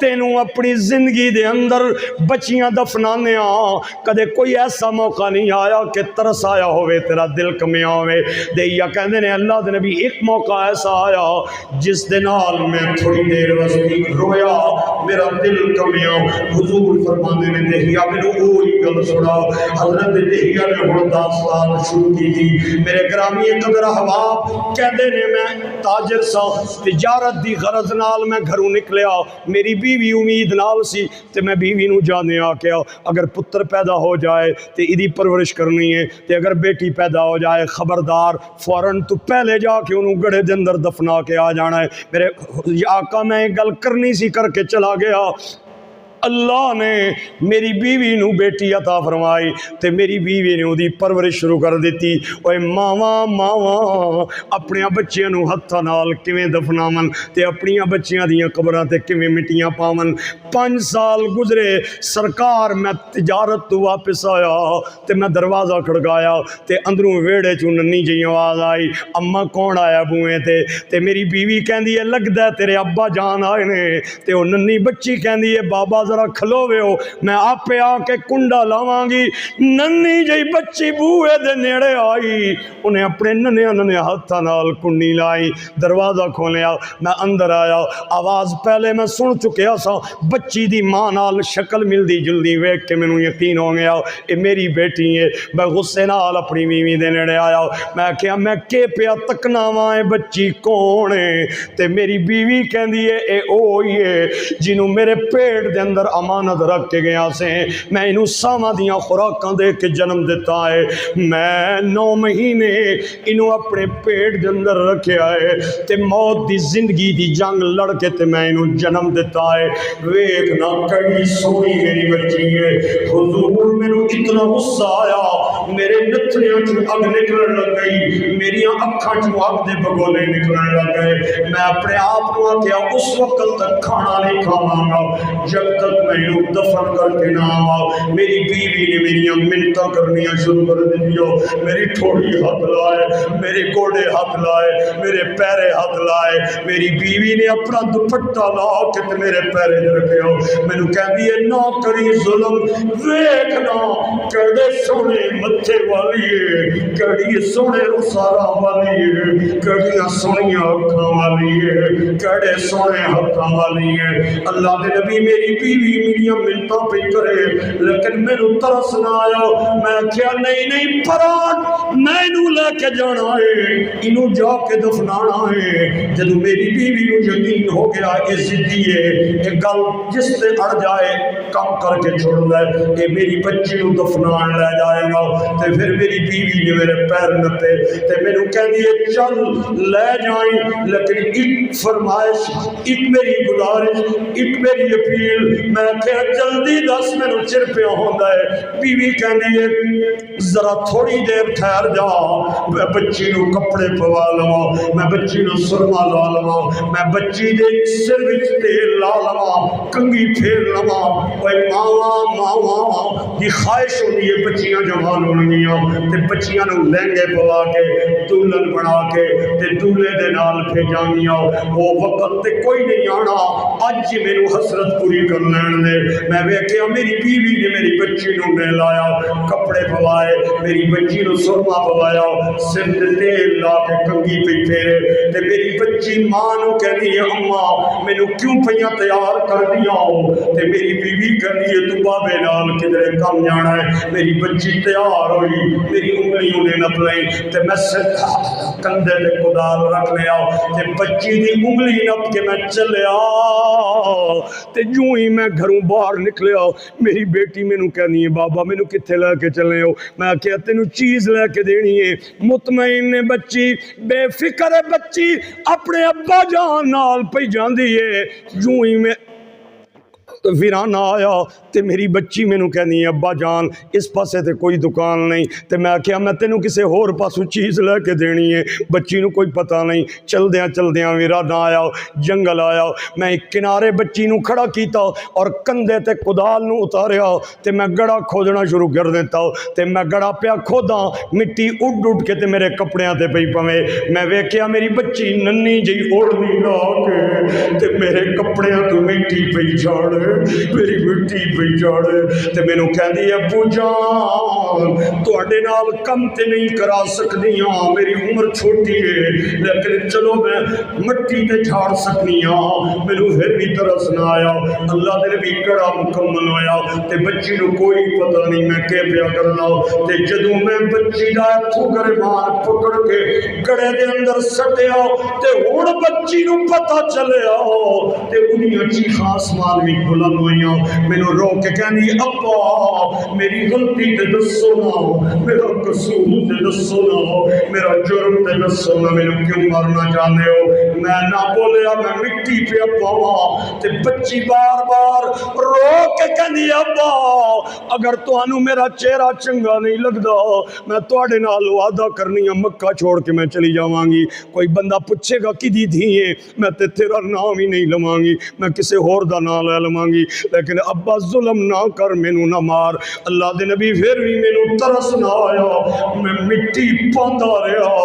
تینوں اپنی زندگی دے اندر بچیاں دفنانے کدے کوئی ایسا موقع نہیں آیا کہ ترس آیا ہوئے تیرا دل کمیا ہوئے دہیا کہندے نے اللہ دے نبی ایک موقع ایسا آیا جس دے نال میں تھوڑی دیر واسطے رویا میرا دل کمیا حضور فرماندے نے دہیا مینوں وہی گل سنا حضرت دہیا نے ہن داستان شروع کی تھی میرے گرامی قدر احباب کہندے نے میں تاجر سا تجارت دی غرض نال میں گھروں نکلیا میری بیوی امید نال سی تے میں بیوی نو جانے آ کے اگر پتر پیدا ہو جائے تے ایدی پرورش کرنی ہے تے اگر بیٹی پیدا ہو جائے خبردار فوراً تو پہلے جا کے انہوں گڑے دے اندر دفنا کے آ جانا ہے میرے آقا میں گل کرنی سی کر کے چلا گیا اللہ نے میری بیوی نو بیٹی عطا فرمائی تے میری بیوی نے دی پرورش شروع کر دیتی اوے ماواں ماواں اپنے بچیاں نو ہتھاں نال کیویں دفناون تے اپنی بچیاں دیاں قبراں تے کیویں مٹیاں پاون 5 سال گزرے سرکار میں تجارت تو واپس آیا تے میں دروازہ کھڑکایا تے اندروں ویڑے چوں ننی جی آواز آئی اماں کون آیا بوئیں تے میری بیوی کہندی ہے لگدا ہے تیرے ابا جان آئے نے تے او ننی بچی کہندی ہے بابا ذرا کھلوے ہو میں آپ آ کے کنڈا لاواں گی ننی جی بچی بوئے دے نیڑے آئی انہیں اپنے ننے ہاتھاں نال کنڈی لائی دروازہ کھولیا میں اندر آیا آواز پہلے میں سن چکیا سا بچی دی ماں نال شکل ملدی جلدی ویکھ کے مینوں یقین ہو گیا اے میری بیٹی ہے میں غصے نال اپنی بیوی دے نیڑے آیا میں کہیا میں کے پیا تکنا وا اے بچی کون ہے تے میری بیوی کہندی ہے اے اوہی ہے جنوں میرے پیٹ دے اندر امانت رکھ کے گیا سے میں انہوں ساواں دیاں خوراکاں دے کے جنم دیتا ہے میں 9 مہینے انہوں اپنے پیٹ دے اندر رکھیا ہے تے موت دی زندگی دی جنگ لڑ کے تے میں انہوں جنم دیتا ہے ویکھنا کڑی سونی میری بچی ہے حضور مینوں اتنا غصہ آیا میرے نتھنیاں چوں اگ نکلن لگ گئی میری اکھاں چوں اگ دے بگولے نکلن لگ گئے میں اپنے آپ کو آکھیا اس وقت تک کھانا نہیں کھاواں گا جب تک میں انہوں دفن کر کے نہ آؤں میری بیوی نے میری منتاں کرنیاں شروع کر دیا میری ٹھوڑی ہاتھ لائے میرے گوڑے ہاتھ لائے میرے پیرے ہاتھ لائے میری بیوی نے اپنا دوپٹہ لا کے میرے پیرے رکھے ہو میں نے کہہ دیئے نہ کری ظلم ویکھنا کردے سونے مت متھے والی ہے، کیڑی سونے رخسارا والی ہے، کیڑیاں سونیاں اکھاں والی ہے، کیڑے سونے ہتھاں والی ہے۔ اللہ دے نبی میری بیوی میریاں منتاں پہ کرے لیکن میرے ترس نہ آیا۔ میں کیا نہیں پران میں انہوں لے کے جانا ہے، انہوں جا کے دفنانا ہے۔ جدو میری بیوی نو یقین ہو گیا اے ضدی ہے، اے گل جس سے اڑ جائے کم کر کے چھوڑ لے، اے میری بچی نو دفنان لے جائے گا۔ تے پھر میری بیوی نے میرے پیر نپے تے میں نو کہہ دیے چل لے جائیں، لیکن ایک فرمائش، ایک میری گزارش، ایک میری اپیل، میں کہا جلدی دس میں نو چر پہ ہوندا ہے۔ بیوی کہہ دیے ذرا تھوڑی دیر ٹھہر جا، میں بچی نو کپڑے پوا لواں، میں بچی نو سرما لا لواں، میں بچی دے سر وچ تیل لا لواں، کنگھی پھیر لواں۔ اوے ماواں دی خواہش ہوندی ہے بچیاں جوان ہونگیاں تے بچیاں نو لہنگے پوا کے دلہن بنا کے تے دولہے دے نال بھیجانگیاں۔ وہ وقت تے کوئی نہیں آنا، اج میرے حسرت پوری کر لین دے۔ میں ویکھیا میری بیوی نے میری بچی نو نے لایا، کپڑے پوائے، میری بچی نو سرما پوایا، سر تے تیل لا کے کنگھی پہ پھیرے تے میری بچی ماں نو کہنی ہے اماں مینوں کیوں پہیاں تیار کر دیا ہو؟ تے میری بیوی کہنی ہے تو بابے نال کدھر کم جانا ہے۔ میری بچی تیار ہوئی، میری انگلیوں نے نپ لئی تے میں سر کندھے تے کدال رکھ لیا تے بچی دی انگلی نپ کے میں چلیا تے جوں ہی میں گھروں باہر نکلیا میری بیٹی مینوں کہنی ہے بابا مینوں کتھے لے کے چلے ہو؟ میں کہیا تینوں چیز لے کے دینی ہے۔ مطمئن ہے بچی، بے فکر ہے بچی، اپنے ابا جان نال پئی جاندی ہے۔ جوں ہی میں ویرانہ آیا تے میری بچی مینوں کہنی ہے ابا جان اس پاسے تے کوئی دکان نہیں، تے میں کہیا میں تینوں کسے ہور پاسوں چیز لے کے دینی ہے۔ بچی نو کوئی پتہ نہیں، چلدیاں ویرانہ آیا، جنگل آیا، میں ایک کنارے بچی نو کھڑا کیتا اور کندھے تے کدال نو اتاریا تے میں گڑا کھودنا شروع کر دیتا تے میں گڑا پیا کھودا، مٹی اڈ کے تے میرے کپڑیاں تے پئی پوے۔ میں ویکھیا میری بچی ننی جی اوڑھنی لا کے تے میرے کپڑیاں تو مٹی پئی جھاڑے، میری مٹی پہ جاڑے تے میں نو کہہ دی ابو جان تواڈے نال کم تے نہیں کرا سکنی ہاں، میری عمر چھوٹی ہے لیکن چلو میں مٹی تے جھاڑ سکنی ہاں۔ میں نو پھر بھی ترس نہ آیا، اللہ دے بھی کڑا مکمل ہویا تے بچی نو کوئی پتہ نہیں میں کہ پیا کرنا تے جدوں میں بچی دا ہتھوں گریبان پکڑ کے گڑے دے اندر سٹیا تے ہن بچی نو پتہ چلیا تے انہاں چیخاں آسمان وچ بلند ہوئیاں۔ مینوں رو کے کہنی ابا میری غلطی تے دسو نا، میرا قصور تے دسو نا، میرا جرم تے دسو نا، مینوں کیوں مارنا چاہتے ہو؟ میں نہ بولیا، میں مٹی پہ پاواں تے بچی بار بار رو کے کہنی ابا اگر تانوں میرا چہرہ چنگا نہیں لگدا میں تواڈے نال وعدہ کرنی ہے مکہ چھوڑ کے میں چلی جاواں گی۔ کوئی بندہ پوچھے گا کدی دھی ہے میں تے تیرا نام ہی نہیں لواں گی، میں کسے ہور دا نام لے لواں گی، لیکن ابا ظلم نہ کر، مینوں نہ مار۔ اللہ دے نبی پھر بھی مینوں ترس نہ آیا، میں مٹی پاندا رہا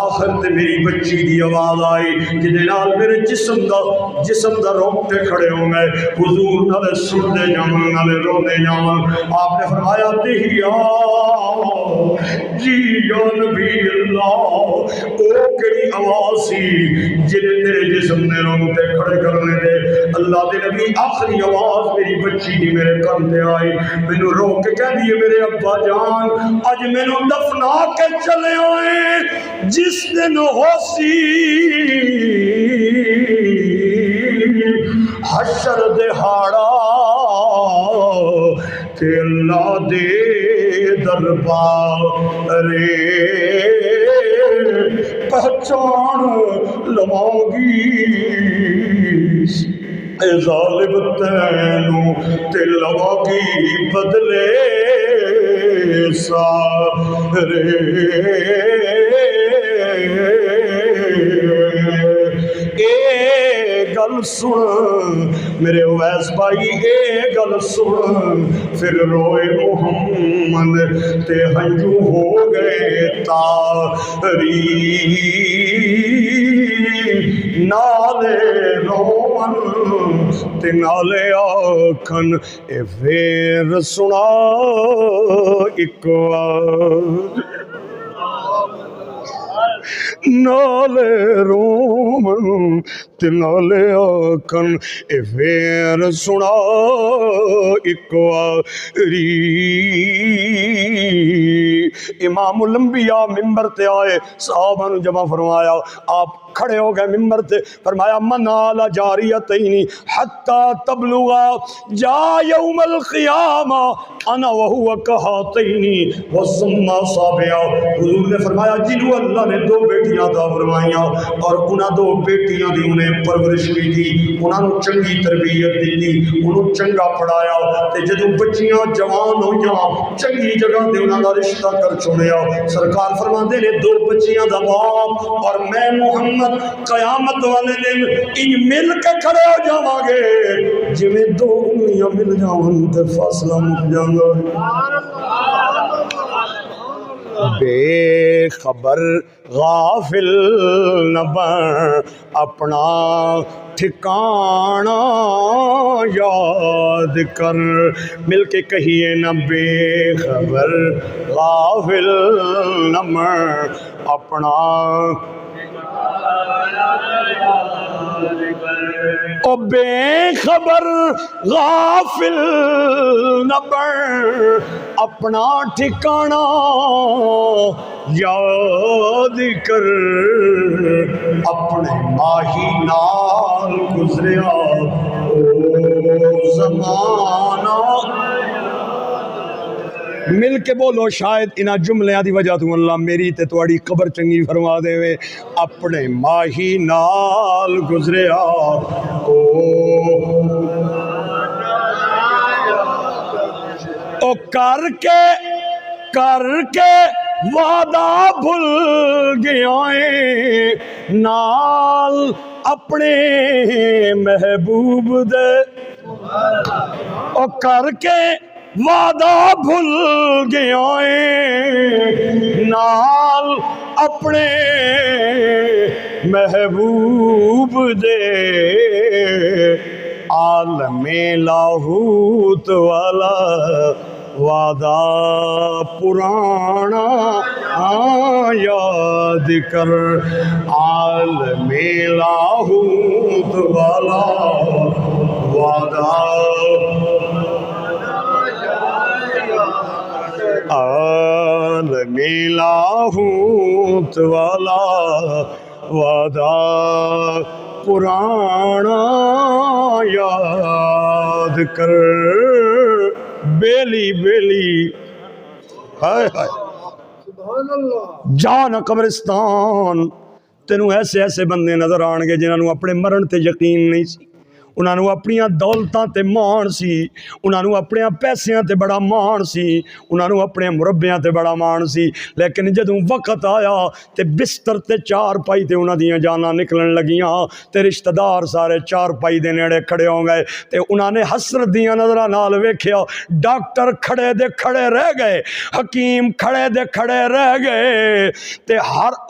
آخر تے میری بچی دی آواز آئی جدے نال میرے جسم دا روٹے کھڑے ہو گئے۔ حضور نالے سنتے جاون نالے روندے جاون۔ آپ نے فرمایا دہیا جی یا نبی اللہ او کیڑی آواز سی جنے تیرے جسم نے روٹے کھڑے کرنے دے؟ اللہ دے نبی آخری آواز میری بچی دی میرے کان تے آئی، مینوں رو کے کہہ دیے میرے ابا جان اج مینوں دفنا کے چلے آئے جس دن ہوسی حشر دہاڑا تے اللہ دے دربار پہچان لواں گی اے ظالم تینوں تے لواں گی بدلے سارے۔ اے گل سن میرے اویس بھائی، اے گل سن، پھر روئے محمد تے ہنجو ہو گئے تاری، نالے رو رومن تے نالے آکھن اے پھر سنا ایک وار نالے رومن تے نالے آکھن اے پھر سنا ایک واری امام الانبیاء ممبر تے آئے صحابہ نو جمع فرمایا آپ کھڑے ہو گئے ممبر تے فرمایا من آلا جاریتین حتی تبلغا جا یوم القیامہ انا وہو کہاتین وسمہ صابعہ حضور نے فرمایا جنہوں اللہ نے دو بیٹیاں عطا فرمائیاں اور انہاں دو بیٹیاں دی انہیں پرورش کی تھی انہاں نو چنگی تربیت دی تھی انہوں چنگا پڑھایا تے جدوں بچیاں جوان ہویاں چنگی جگہ دے انہاں دا رشتہ کر چھوڑیا سرکار فرماندے نے دو بچیاں دا باپ اور میں محمد قیامت والے دن ان مل کے کھڑے ہو جاواں گے جویں دو انگلیاں مل جاون تے فاصلہ مک جاندا بے خبر غافل نہ بن اپنا ٹھکانہ یاد کر مل کے کہیے نہ بے خبر غافل نہ بن اپنا او بے خبر غافل نہ بن اپنا ٹھکانہ یاد کر اپنے ماہی نال گزریا او زمانہ مل کے بولو شاید انہاں جملیاں دی وجہ تو اللہ میری تے تواڑی قبر چنگی فرما دے وے اپنے ماہی نال گزریا او کر کے وعدہ بھول گیا نال اپنے محبوب دے او کر کے وعدہ بھول گیا نال اپنے محبوب دے عالم لاہوت والا وعدہ پرانا یاد کر عالم لاہوت والا وعدہ عالم لاہوت والا وعدہ پرانا یاد کر بیلی بیلی ہائے ہائے جان قبرستان تینوں ایسے ایسے بندے نظر آن گے جنہوں اپنے مرن تے یقین نہیں سی انہاں نو اپنیاں دولتاں تے مان سی انہاں نو اپنے پیسیاں تے بڑا مان سی انہاں نو اپنے مربیاں تے بڑا مان سی لیکن جدوں وقت آیا تے بستر تے چار پائی تے انہاں دیاں جاناں نکلن لگیاں تے رشتہ دار سارے چار پائی دے نیڑے کھڑے ہو گئے تے انہاں نے حسرت دیاں نظراں نال ویکھیا ڈاکٹر کھڑے دے کھڑے رہ گئے حکیم کھڑے دے کھڑے رہ گئے تے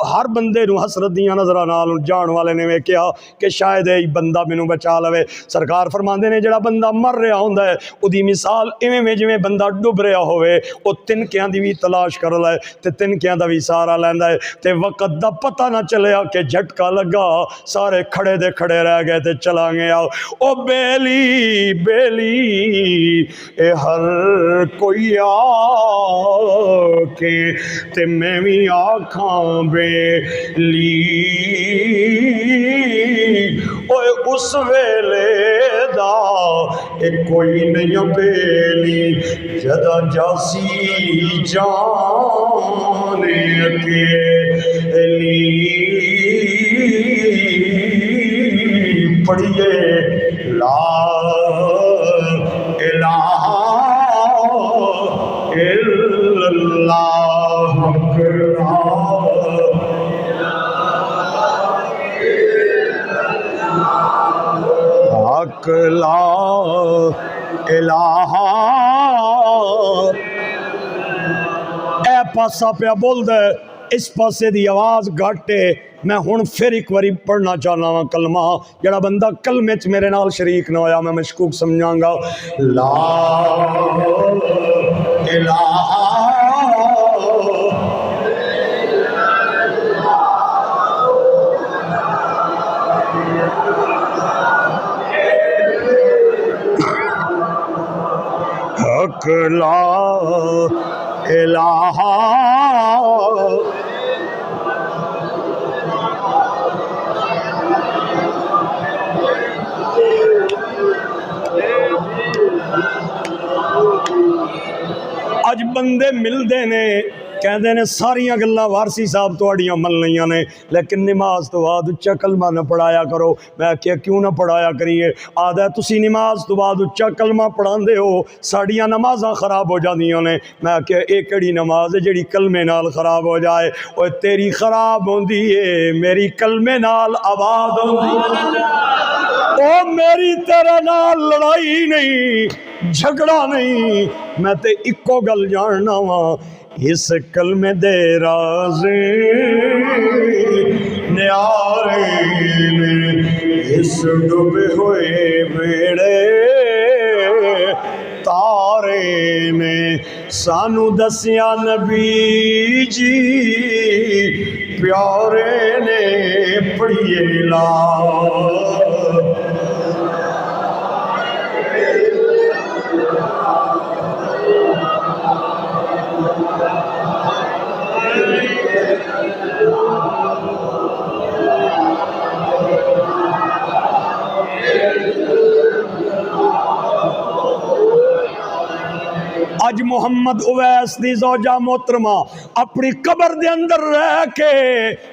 ہر بندے نو حسرت دیاں نظراں نال جان والے نے ویکھیا کہ شاید یہ بندہ مینوں بچا لوے سرکار فرماندے نے جڑا بندہ مر رہا ہوندا ہے اودی مثال ایویں میں جویں بندہ ڈوب رہا ہوئے او تنکیاں دی بھی تلاش کر لے تے تنکیاں دا بھی سہارا لیندا ہے تے وقت دا پتہ نہ چلیا کہ جھٹکا لگا سارے کھڑے دے کھڑے رہ گئے تے چلا گیا او بیلی بیلی اے ہر کوئی آ کے تے میں بھی آکھاں بیلی اوے اس ویلے دا ایک کوئی نہیں بیلی جدا جاسی جانے اکیلی پڑھیے لا الہ الا اللہ حق لا الہ اے پاسا پیا بول دے اس پاسے دی آواز گھٹ ہے میں ہن پھر ایک واری پڑھنا چاہنا وا کلمہ جڑا بندہ کلمے چ میرے نال شریک نہ ہویا میں مشکوک سمجھاں گا لا الہ حق لا الہ اج بندے ملدے نے کہندے نے ساریاں گلاں وارسی صاحب تہاڈیاں ملنیاں نے لیکن نماز تو بعد اچا کلمہ نہ پڑھایا کرو میں کہیا کیوں نہ پڑھایا کریے آدھا تسی نماز تو بعد اچا کلمہ پڑھاندے ہو ساڈیاں نمازاں خراب ہو جاندیاں نے میں کہیا اے کیڑی نماز ہے جڑی کلمے نال خراب ہو جائے اوے تیری خراب ہوندی ہے میری کلمے نال آباد ہوندی او میری تیرے نال لڑائی نہیں جھگڑا نہیں میں تے اکو گل جاننا وا اس کلمے دے راز نیارے نے اس ڈوبے ہوئے بیڑے تارے نے سانو دسیا نبی جی پیارے نے پڑھیے لا اج محمد اویس دی زوجہ محترمہ اپنی قبر دے اندر رہ کے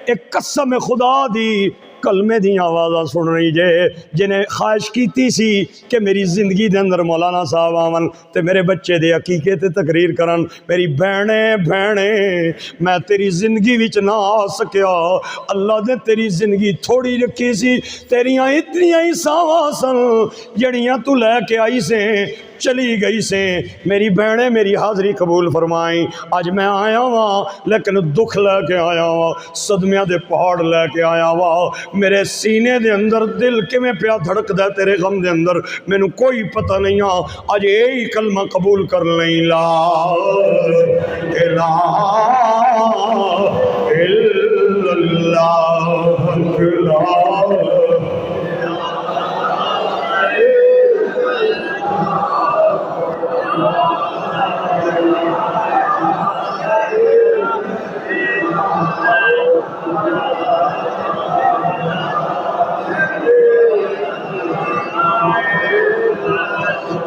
ایک قسم خدا دی کلمے دی آوازاں سن رہی جے جنہیں خواہش کیتی سی کہ میری زندگی دے اندر مولانا صاحب آون تے میرے بچے دے عقیقے تے تقریر کرن میری بہنیں میں تیری زندگی وچ نہ آ سکیا اللہ نے تیری زندگی تھوڑی رکھی سی تیریاں اتنیاں ہی ساواں سن جڑیاں تو لے کے آئی سے چلی گئی سے میری بہنیں میری حاضری قبول فرمائیں آج میں آیا ہوا لیکن دکھ لے کے آیا ہوا صدمیاں دے پہاڑ لے کے آیا ہوا میرے سینے دے اندر دل کیویں پیا دھڑک دے تیرے غم دے اندر میں نو کوئی پتہ نہیں آج یہی کلمہ قبول کر لیں لا الہ الا اللہ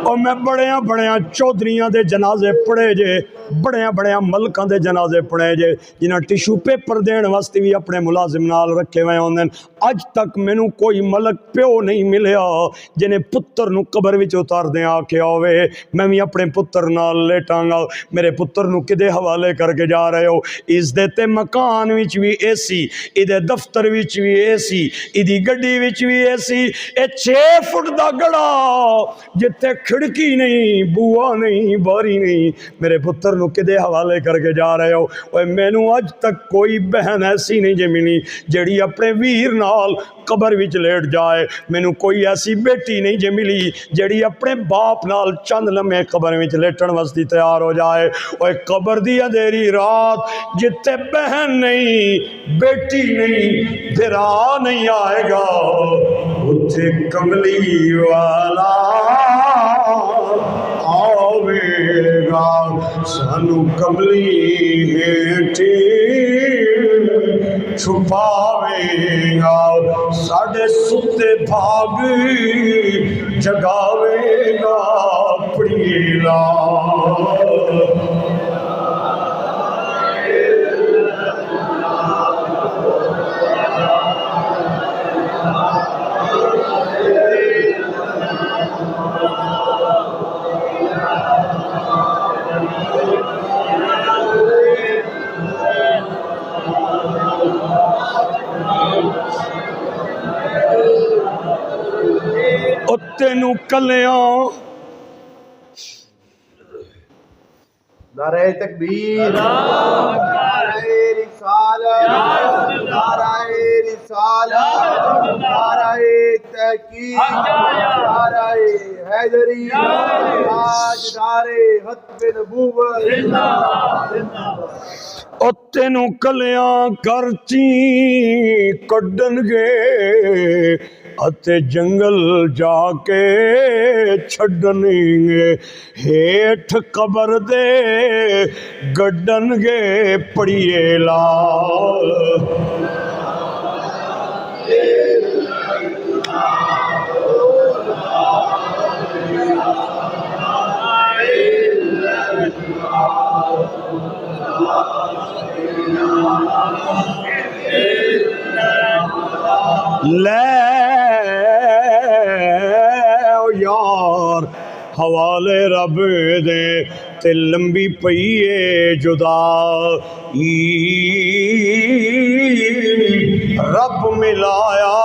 اور میں بڑیاں چودھریاں دے جنازے پڑھے جے بڑیاں ملکاں دے جنازے پڑھے جے جنہاں ٹیشو پیپر دین واسطے بھی اپنے ملازم نال رکھے ہوئے ہوندے اج تک مینوں کوئی ملک پیو نہیں ملیا جنہیں پتر نو قبر وچ اتار دیں آکھیا ہوئے میں بھی اپنے پتر نال لیٹاں گا میرے پتر نو کدے حوالے کر کے جا رہے ہو اس دے تے مکان وچ بھی اے سی ادے دفتر وچ بھی اے سی ادی گڈی وچ بھی اے سی اے 6 فٹ دا گڑا جتے کھڑکی نہیں بوا نہیں باری نہیں میرے پتر نو کدے حوالے کر کے جا رہے ہو اوے مینوں اج تک کوئی بہن ایسی نہیں جے ملی جڑی اپنے ویر نال قبر وچ لیٹ جائے مینوں کوئی ایسی بیٹی نہیں جے ملی جڑی اپنے باپ نال چند لمحے قبر وچ لیٹن واسطے تیار ہو جائے اوے قبر دی اندھیری رات جتے بہن نہیں بیٹی نہیں بھرا نہیں آئے گا اتھے کملی والا آوے گا سانو کملی ہیٹھی چھپاوے گا ساڑھے ستے بھاگ جگاوے گا پڑیلا تینوں کلیاں نعرہ تکبیر نعرہ رسالت نعرہ رسالت نعرہ تحقیق نعرہ حیدری تاجدار ختم نبوت او تینوں کلیاں کرچی کڈن گے اتے جنگل جا کے چھڈن گے ہیٹھ قبر دے گڈن گے پڑیے لال لے او یار حوالے رب دے تے لمبی پئیے جدائی رب ملایا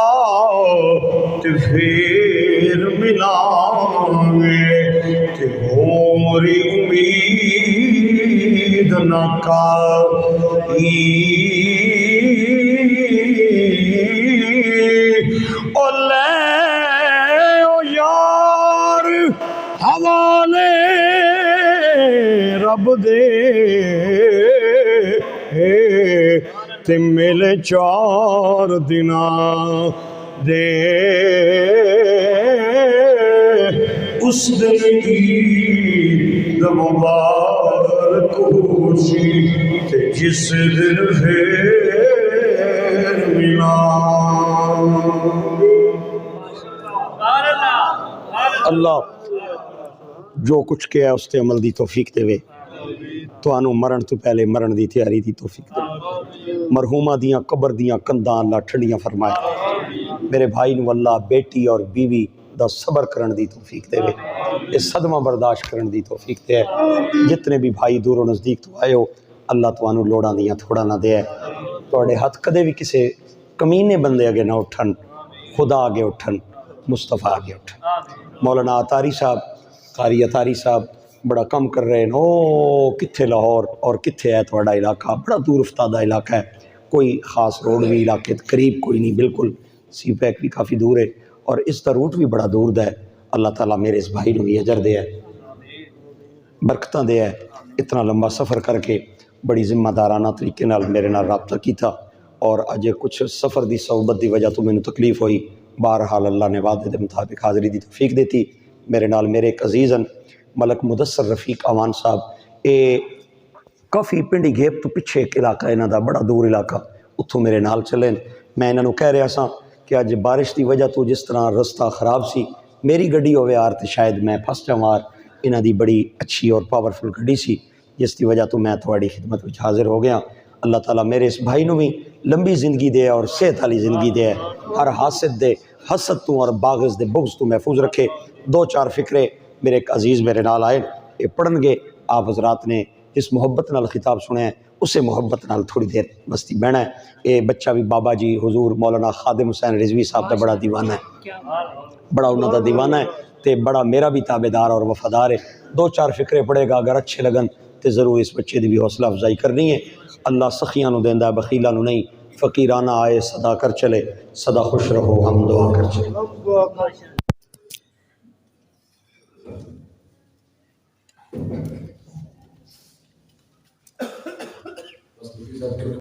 تے پھر ملائیں گے تے ہوری امید نہ کائی او لے او یار حوالے رب دے تے میلے 4 دناں دے اس دن عید مبارک خوشی تے جس دن پھر ملا اللہ جو کچھ کیا اس تے عمل دی توفیق دے وے تو آنو مرن تو پہلے مرن دی تیاری دی توفیق دے مرحومہ دیاں قبر دیاں کنداں اللہ ٹھنڈیاں فرمائے میرے بھائی نو اللہ بیٹی اور بیوی دا صبر کرن دی توفیق دے وے اس صدمہ برداشت کرن دی توفیق دے جتنے بھی بھائی دور و نزدیک تو آئے ہو اللہ تو آنو لوڑاں دیاں تھوڑا نہ دے توڑے ہاتھ کدے بھی کسے کمینے بندے آگے نہ اٹھن خدا آگے اٹھن مصطفیٰ آگے اٹھن مولانا اتاری صاحب قاری اتاری صاحب بڑا کم کر رہے ہیں او کتھے لاہور اور کتھے ہے تھوڑا علاقہ بڑا دور افتادہ علاقہ ہے کوئی خاص روڈ بھی علاقے قریب کوئی نہیں بالکل سی پیک بھی کافی دور ہے اور اس کا روٹ بھی بڑا دور ہے اللہ تعالیٰ میرے اس بھائی نو بھی اجر دے ہے برکتاں دے ہے اتنا لمبا سفر کر کے بڑی ذمہ دارانہ طریقے نال میرے نال رابطہ کیتا اور اجے کچھ سفر دی صحبت دی وجہ تو میں تکلیف ہوئی بہرحال اللہ نے وعدے دے مطابق حاضری دی توفیق دیتی میرے نال میرے ایک عزیزن ملک مدثر رفیق آوان صاحب اے کافی پنڈی گھیپ تو پچھے ایک علاقہ انہاں دا بڑا دور علاقہ اتھوں میرے نال چلیں میں انہاں نو کہہ رہا سا کہ اج بارش دی وجہ تو جس طرح رستہ خراب سی میری گڈی ہوئے آر تے شاید میں پھس جاوار انہاں دی بڑی اچھی اور پاورفل گڈی سی جس دی وجہ تو میں تھوڑی خدمت وچ حاضر ہو گیا اللہ تعالیٰ میرے اس بھائی نو بھی لمبی زندگی دے اور صحت والی زندگی دے ہر حاسد دے حسد تو اور باغز دے بغض تو محفوظ رکھے 2-4 فکرے میرے ایک عزیز میرے نال آئے یہ پڑھن گے آپ حضرات نے جس محبت نال خطاب سنے ہیں اسے محبت نال تھوڑی دیر مستی بہنا ہے یہ بچہ بھی بابا جی حضور مولانا خادم حسین رضوی صاحب دا بڑا دیوانہ ہے بڑا انہوں دا دیوانہ ہے تے بڑا میرا بھی تابعدار اور وفادار ہے 2-4 فکرے پڑھے گا اگر اچھے لگن تے ضرور اس بچے دی بھی حوصلہ افزائی کرنی ہے اللہ سخیاں نو دیندا ہے بخیلاں نو نہیں فقیرانہ آئے صدا کر چلے صدا خوش رہو ہم دعا کر چلے